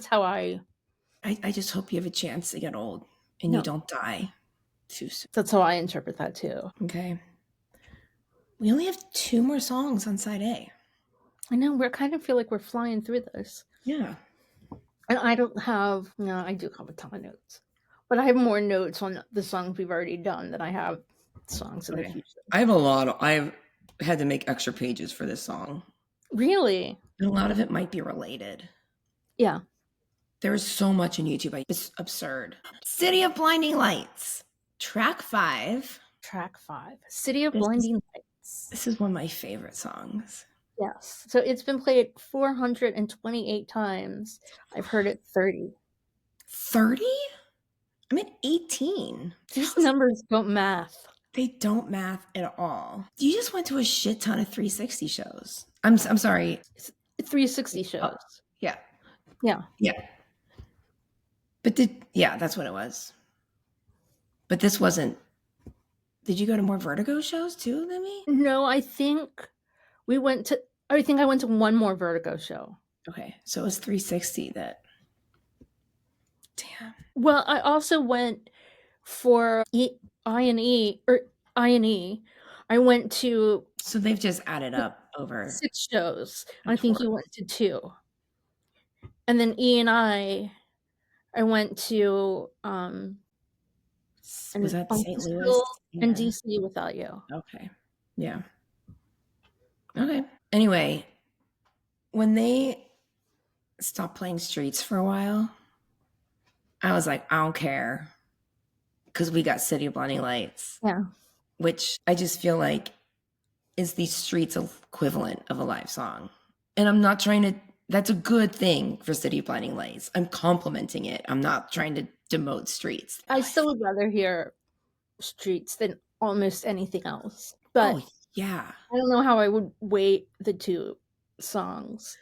how I just hope you have a chance to get old and you no, don't die too soon. that's how I interpret that too. Okay. We only have 2 more songs on side A. I know, we're kind of feel like we're flying through this. Yeah. And I don't have, no, I do have a ton of notes, but I have more notes on the songs we've already done than I have songs in the Okay. future. I have a lot. I've had to make extra pages for this song. Really? And a lot of it might be related. Yeah. There is so much on YouTube. It's absurd. City of Blinding Lights, track 5. Track 5, City of This is, Blinding Lights. this is one of my favorite songs. Yes. So it's been played 428 times. I've heard it 30. 30? I'm at 18. These numbers don't math. They don't math at all. You just went to a shit ton of 360 shows. I'm sorry. 360 shows. Yeah. Yeah. Yeah. But that's what it was. But this wasn't. Did you go to more Vertigo shows too than me? No, I think I went to one more Vertigo show. Okay. So it was 360 that. Damn. Well, I also went for I&E. I went to So they've just added up over 6 shows. a I think tour. you went to 2. And then I went to Was that St. Louis? Still and Yeah. DC without you. Okay. Yeah. Okay. Anyway, when they stopped playing Streets for a while, I was like, I don't care. Because we got City of Blinding Lights. Yeah. Which I just feel like is the Streets equivalent of a live song. And I'm not trying to, that's a good thing for City of Blinding Lights. I'm complimenting it. I'm not trying to demote Streets. I still would rather hear Streets than almost anything else. But Oh, yeah. I don't know how I would weight the 2 songs.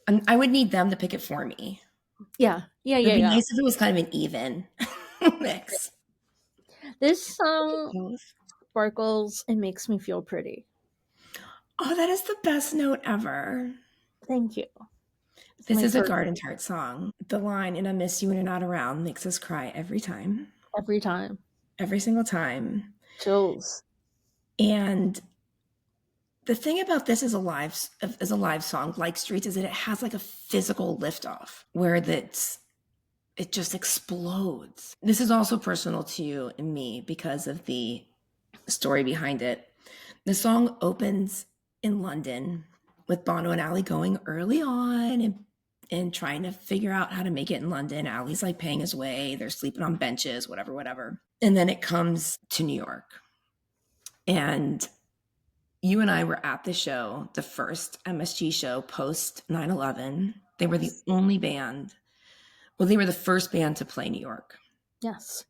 And I would need them to pick it for me. Yeah. Yeah, It'd yeah, be yeah. nice if it was kind of an even mix. This song sparkles and makes me feel pretty. Oh, that is the best note ever. Thank you. This my is a first- Garden Tart song. The line, and I miss you when you're not around, makes us cry every time. Every time. Every single time. Chills. And the thing about this as a live song, like Streets, is that it has like a physical liftoff where it just explodes. This is also personal to you and me because of the story behind it. The song opens in London with Bono and Ali going early on and trying to figure out how to make it in London. Ali's like paying his way. They're sleeping on benches, whatever. And then it comes to New York. And you and I were at the show, the first MSG show post 9/11. They were the only band. Well, they were the first band to play New York. Yes.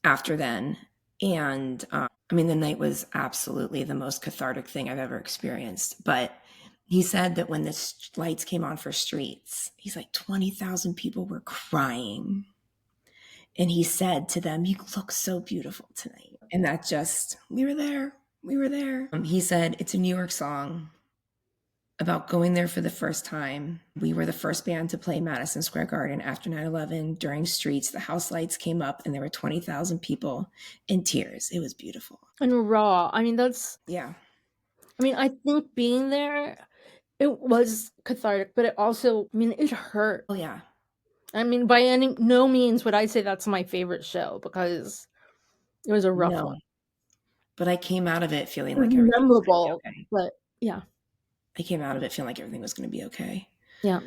After then. And I mean, the night was absolutely the most cathartic thing I've ever experienced. But he said that when the lights came on for Streets, he's like 20,000 people were crying. And he said to them, "You look so beautiful tonight." And that just, we were there. We were there. He said, it's a New York song about going there for the first time. We were the first band to play Madison Square Garden after 9/11. During Streets, the house lights came up and there were 20,000 people in tears. It was beautiful. And raw. I mean, Yeah. I mean, I think being there, it was cathartic, but it also, I mean, it hurt. Oh, yeah. I mean, by no means would I say that's my favorite show, because it was a rough one. But I came out of it feeling It was like everything was going to be memorable, okay. but yeah. I came out of it feeling like everything was going to be okay. Yeah.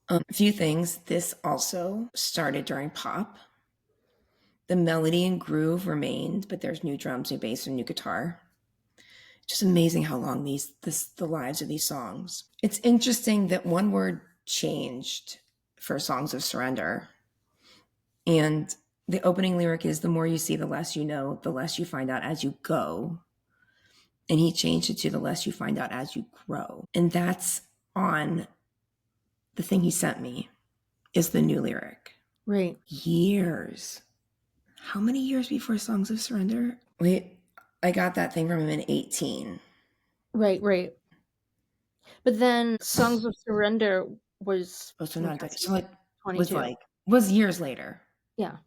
A few things. This also started during pop. The melody and groove remained, but there's new drums, new bass, and new guitar. Just amazing how long the lives of these songs. It's interesting that one word changed for Songs of Surrender. And the opening lyric is, "The more you see, the less you know, the less you find out as you go." And he changed it to, "The less you find out as you grow." And that's on the thing he sent me, is the new lyric. Right. Years. How many years before Songs of Surrender? Wait, I got that thing from him in 18. Right. But then Songs of Surrender was So not that, so like 22. was years later. Yeah.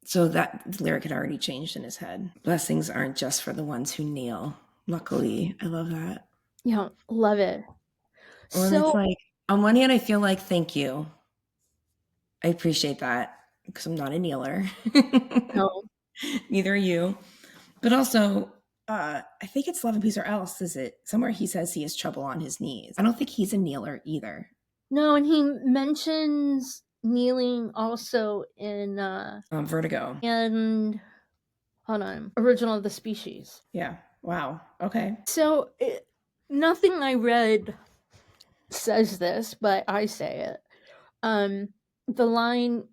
So that lyric had already changed in his head. Blessings aren't just for the ones who kneel. Luckily, I love that. Yeah, love it. Well, So it's like, on one hand, I feel like, thank you. I appreciate that, because I'm not a kneeler. no. Neither are you. But also, I think it's Love and Peace or Else, is it? Somewhere he says he has trouble on his knees. I don't think he's a kneeler either. No, and he mentions kneeling also in Vertigo. and hold on, Original of the Species. Yeah. Wow. Okay. So nothing I read says this, but I say it. The line,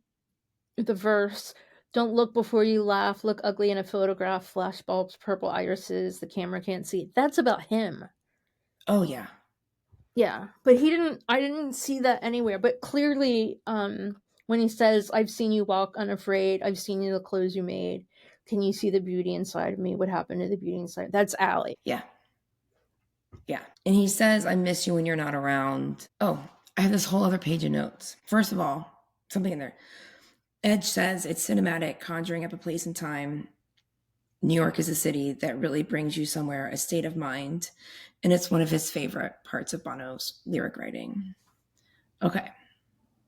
the verse, "Don't look before you laugh, look ugly in a photograph, flashbulbs, purple irises, the camera can't see." That's about him. Oh, yeah. Yeah, but I didn't see that anywhere. But clearly, when he says, "I've seen you walk unafraid, I've seen you the clothes you made, can you see the beauty inside of me? What happened to the beauty inside?" That's Allie. Yeah. Yeah. And he says, "I miss you when you're not around." Oh, I have this whole other page of notes. First of all, something in there. Edge says it's cinematic, conjuring up a place and time. New York is a city that really brings you somewhere, a state of mind. And it's one of his favorite parts of Bono's lyric writing. Okay.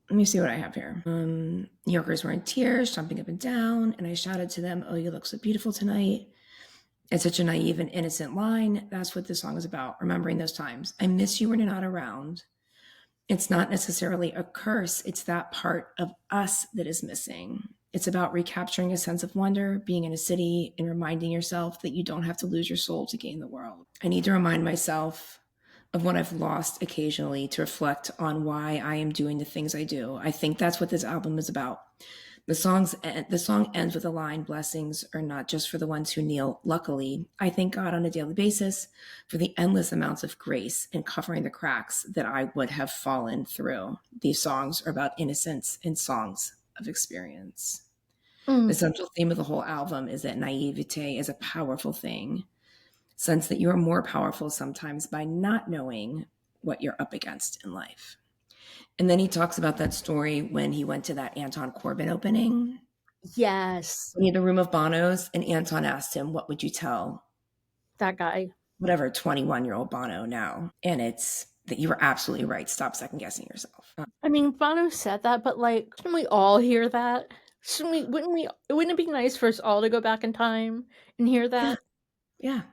Let me see what I have here. New Yorkers were in tears, jumping up and down, and I shouted to them, "Oh, you look so beautiful tonight." It's such a naive and innocent line. That's what this song is about, remembering those times. I miss you when you're not around. It's not necessarily a curse. It's that part of us that is missing. It's about recapturing a sense of wonder, being in a city, and reminding yourself that you don't have to lose your soul to gain the world. I need to remind myself of what I've lost occasionally to reflect on why I am doing the things I do. I think that's what this album is about. The song ends with a line, "Blessings are not just for the ones who kneel. Luckily, I thank God on a daily basis for the endless amounts of grace in covering the cracks that I would have fallen through." These songs are about innocence and songs of experience. The central theme of the whole album is that naivete is a powerful thing. Sense that you are more powerful sometimes by not knowing what you're up against in life. And then he talks about that story when he went to that Anton Corbijn opening. Yes. When he had a room of Bonos, and Anton asked him, "What would you tell That guy? whatever 21-year-old Bono now?" And it's that you were absolutely right. Stop second guessing yourself. I mean, Bono said that, but like, shouldn't we all hear that? Wouldn't it be nice for us all to go back in time and hear that? Yeah.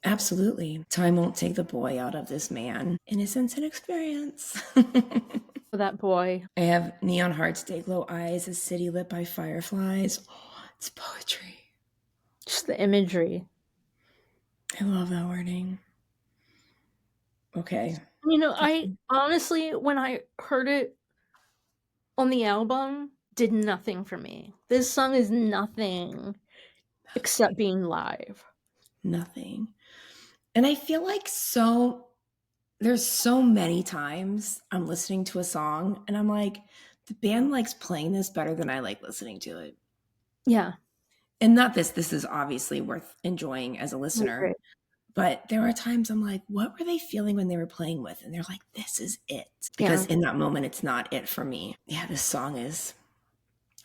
Absolutely. Time won't take the boy out of this man. Innocence and experience. For that boy. I have neon hearts, day glow eyes, a city lit by fireflies. Oh, it's poetry. Just the imagery. I love that wording. Okay. You know, I honestly, when I heard it on the album, did nothing for me. This song is nothing except being live. Nothing. And I feel like there's so many times I'm listening to a song and I'm like, the band likes playing this better than I like listening to it. Yeah. And not this is obviously worth enjoying as a Right, listener, right. but there are times I'm like, what were they feeling when they were playing with? And they're like, this is it. Because Yeah. in that moment, it's not it for me. Yeah, this song is,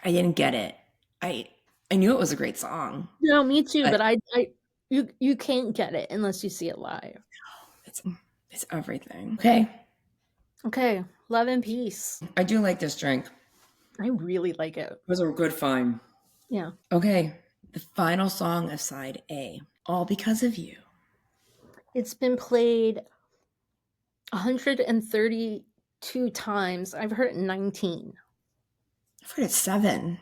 I didn't get it. I I knew it was a great song, No, me too, but but you can't get it unless you see it live. it's it's everything. Okay. Okay, Love and Peace. I do like this drink. I really like it. It was a good find. Yeah. Okay. The final song of side A. All Because of You. It's been played 132 times. I've heard it 19. I've heard it 7.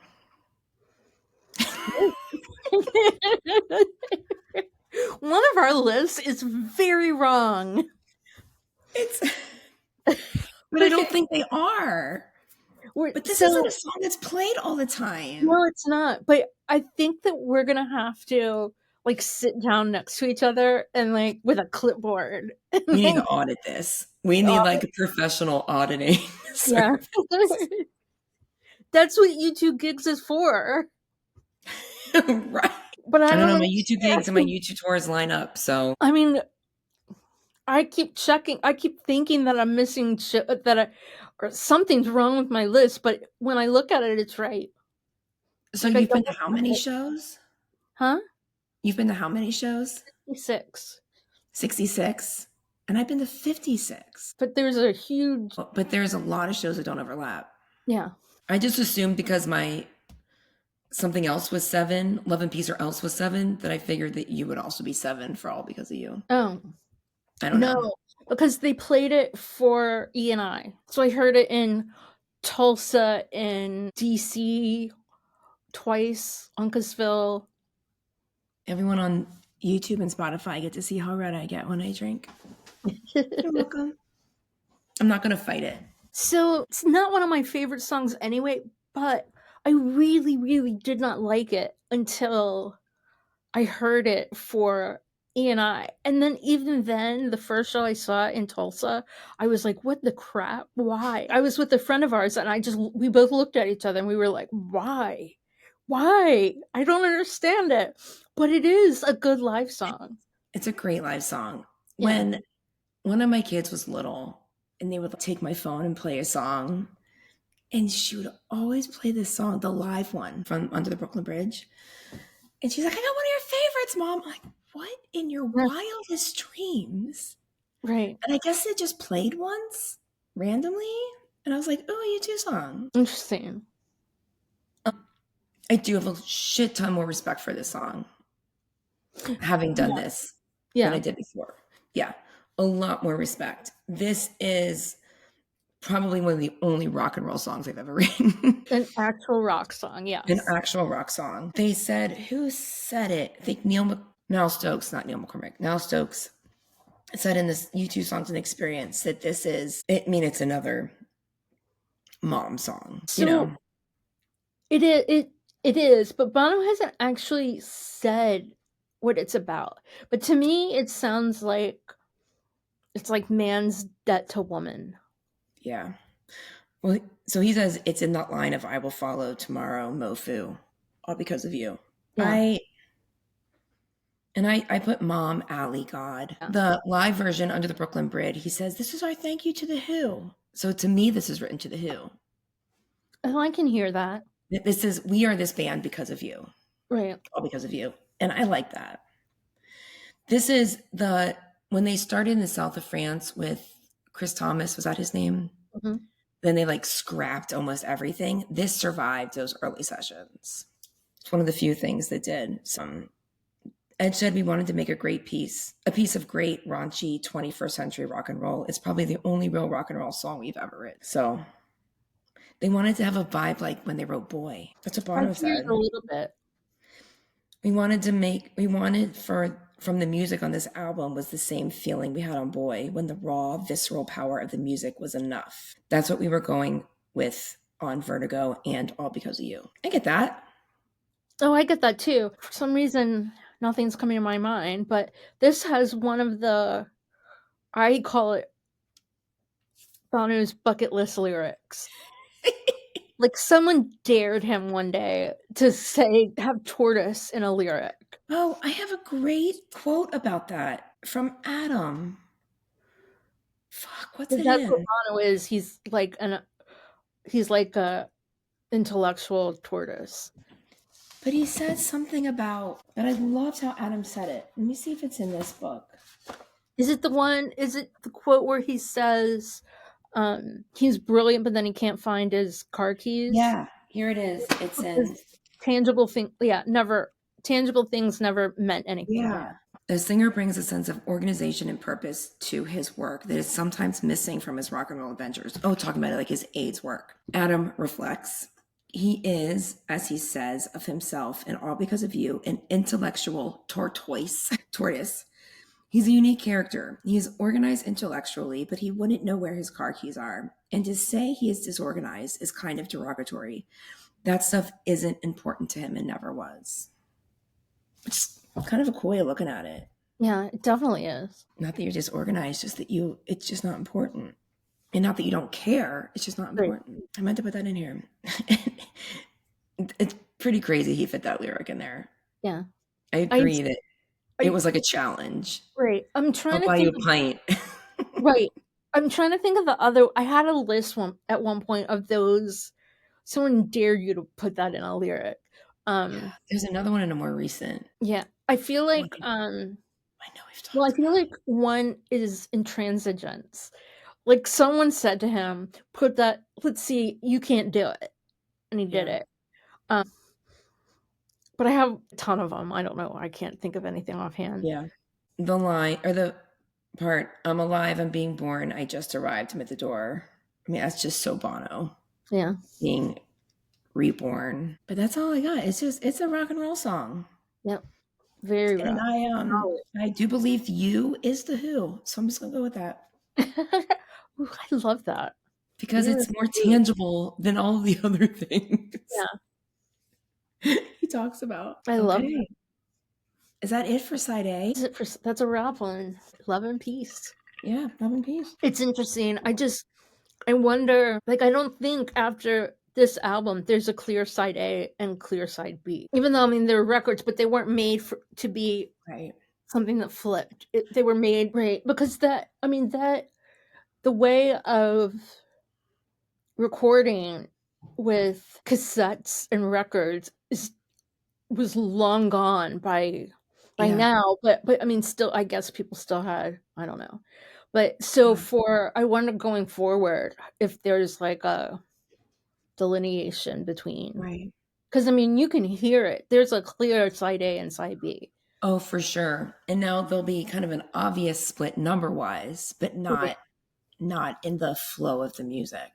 One of our lists is very wrong. It's but I don't think they are. But this isn't a So song that's played all the time. no, it's not. But I think that we're gonna have to like sit down next to each other and like with a clipboard. And, We need like, to audit this. We need like a professional auditing yeah. service. That's what YouTube Gigs is for. Right. But I I don't don't know. My YouTube gigs and my understand. YouTube tours line up. So, I mean, I keep checking. I keep thinking that I'm missing or something's wrong with my list. But when I look at it, it's right. so Like I you've been to double how check many it. shows? Huh? You've been to how many shows? 6. 66. And I've been to 56. But there's a huge. But there's a lot of shows that don't overlap. Yeah. I just assumed because my something else was 7, Love and Peace or else was 7, that I figured that you would also be 7 for All Because of You. Oh I don't know. no, because they played it for E&I. So I heard it in Tulsa, in DC, twice, Uncasville. Everyone on YouTube and Spotify get to see how red I get when I drink. You're welcome. I'm not going to fight it. So it's not one of my favorite songs anyway, but I really, really did not like it until I heard it for E&I. And then even then, the first show I saw in Tulsa, I was like, what the crap? Why? I was with a friend of ours and we both looked at each other and we were like, why? Why? I don't understand it. But it is a good live song. It's a great live song. Yeah. When one of my kids was little and they would take my phone and play a song, and she would always play this song, the live one from Under the Brooklyn Bridge. And she's like, I got one of your favorites, Mom. I'm like, what in your wildest dreams? Right. And I guess it just played once randomly. And I was like, oh, a U2 song. Interesting. I do have a shit ton more respect for this song, having done this than I did before. Yeah, a lot more respect. This is probably one of the only rock and roll songs I've ever written. An actual rock song, yes. An actual rock song. They said, who said it? I think Niall Stokes, not Neil McCormick. Niall Stokes said in this U2 Songs and Experience that this is, it's another mom song, So you know? It is, but Bono hasn't actually said what it's about. But to me, it sounds like it's like man's debt to woman. Yeah. Well, so he says it's in that line of I will follow tomorrow, Mofu, all because of you. Yeah. I put Mom, Allie, God. Yeah. The live version Under the Brooklyn Bridge, he says, this is our thank you to The Who. So to me, this is written to The Who. Oh, I can hear that. This is, we are this band because of you. Right. All because of you. And I like that. This is when they started in the south of France with Chris Thomas, was that his name? Mm-hmm. Then they like scrapped almost everything. This survived those early sessions. It's one of the few things that did. Ed said we wanted to make a piece of great raunchy 21st century rock and roll. It's probably the only real rock and roll song we've ever written. So they wanted to have a vibe like when they wrote Boy. That's what Bono said. A little bit. We wanted from the music on this album was the same feeling we had on Boy, when the raw, visceral power of the music was enough. That's what we were going with on Vertigo and All Because of You. I get that. Oh, I get that too. For some reason, nothing's coming to my mind, but this has one of the, I call it Bono's bucket list lyrics. Like someone dared him one day to say, have tortoise in a lyric. Oh, I have a great quote about that from Adam. Fuck, what's it That's what in? Bono is. He's like a intellectual tortoise. But he said something about, but I loved how Adam said it. Let me see if it's in this book. Is it the quote where he says, he's brilliant, but then he can't find his car keys? Yeah, here it is. It's in tangible things never meant anything. Yeah. The singer brings a sense of organization and purpose to his work that is sometimes missing from his rock and roll adventures. Oh, talking about it like his AIDS work. Adam reflects, he is, as he says of himself, and all because of you, an intellectual tortoise. He's a unique character. He is organized intellectually, but he wouldn't know where his car keys are. And to say he is disorganized is kind of derogatory. That stuff isn't important to him and never was. It's kind of a cool way of looking at it. Yeah, it definitely is. Not that you're disorganized, just that it's just not important. And not that you don't care, it's just not important. Right. I meant to put that in here. It's pretty crazy he fit that lyric in there. Yeah. I agree that it was like a challenge. Right. I'm trying to buy you a pint. Right. I'm trying to think of the other. I had a list at one point of those. Someone dared you to put that in a lyric. Yeah, there's another one in a more recent. Yeah. I feel like I know we've talked. Well, I feel like one is intransigence. Like someone said to him, put that, let's see, you can't do it. And he did it. But I have a ton of them. I don't know. I can't think of anything offhand. Yeah. The line, or the part, I'm alive, I'm being born, I just arrived, I'm at the door. I mean, that's just so Bono. Yeah. Being reborn. But that's all I got. It's a rock and roll song. Yep. Very rock. And I do believe You is the Who. So I'm just going to go with that. Ooh, I love that. Because it's more tangible than all the other things. Yeah. He talks about. I love it. Is that it for side A? That's a wrap one. Love and Peace. Yeah, Love and Peace. It's interesting. I wonder, like, I don't think after this album there's a clear side A and clear side B. Even though, I mean, they're records, but they weren't made to be something that flipped. They were made, because the way of recording with cassettes and records was long gone by now, but I mean, still, I guess people still had, I don't know, but so I wonder going forward if there's like a delineation between, because I mean, you can hear it. There's a clear side A and side B. Oh, for sure. And now there'll be kind of an obvious split number wise, but not in the flow of the music.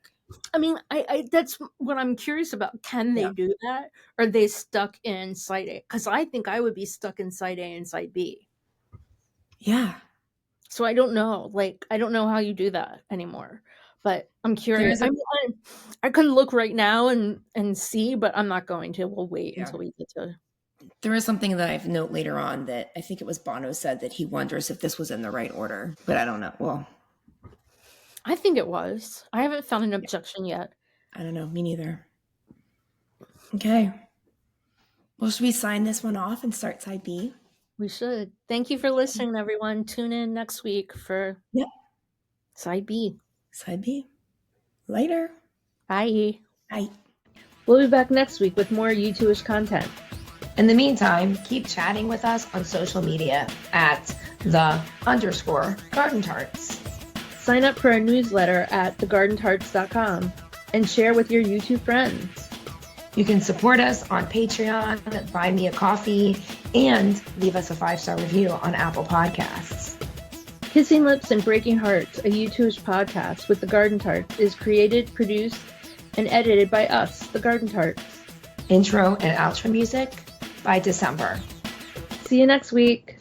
I mean, I that's what I'm curious about. Can they do that? Or are they stuck in side A? Because I think I would be stuck in side A and side B. Yeah. So I don't know. Like, I don't know how you do that anymore. But I'm curious. I could look right now and see, but I'm not going to. We'll wait until we get to. There is something that I've note later on that I think it was Bono said that he wonders if this was in the right order, but I don't know. Well, I think it was. I haven't found an objection yet. I don't know. Me neither. Okay. Well, should we sign this one off and start side B? We should. Thank you for listening, everyone. Tune in next week for side B. Side B. Later. Bye. Bye. We'll be back next week with more U2ish content. In the meantime, keep chatting with us on social media at _Garden Tarts. Sign up for our newsletter at thegardentarts.com and share with your YouTube friends. You can support us on Patreon, buy me a coffee, and leave us a 5-star review on Apple Podcasts. Kissing Lips and Breaking Hearts, a U2ish podcast with the Garden Tarts, is created, produced, and edited by us, the Garden Tarts. Intro and outro music by December. See you next week.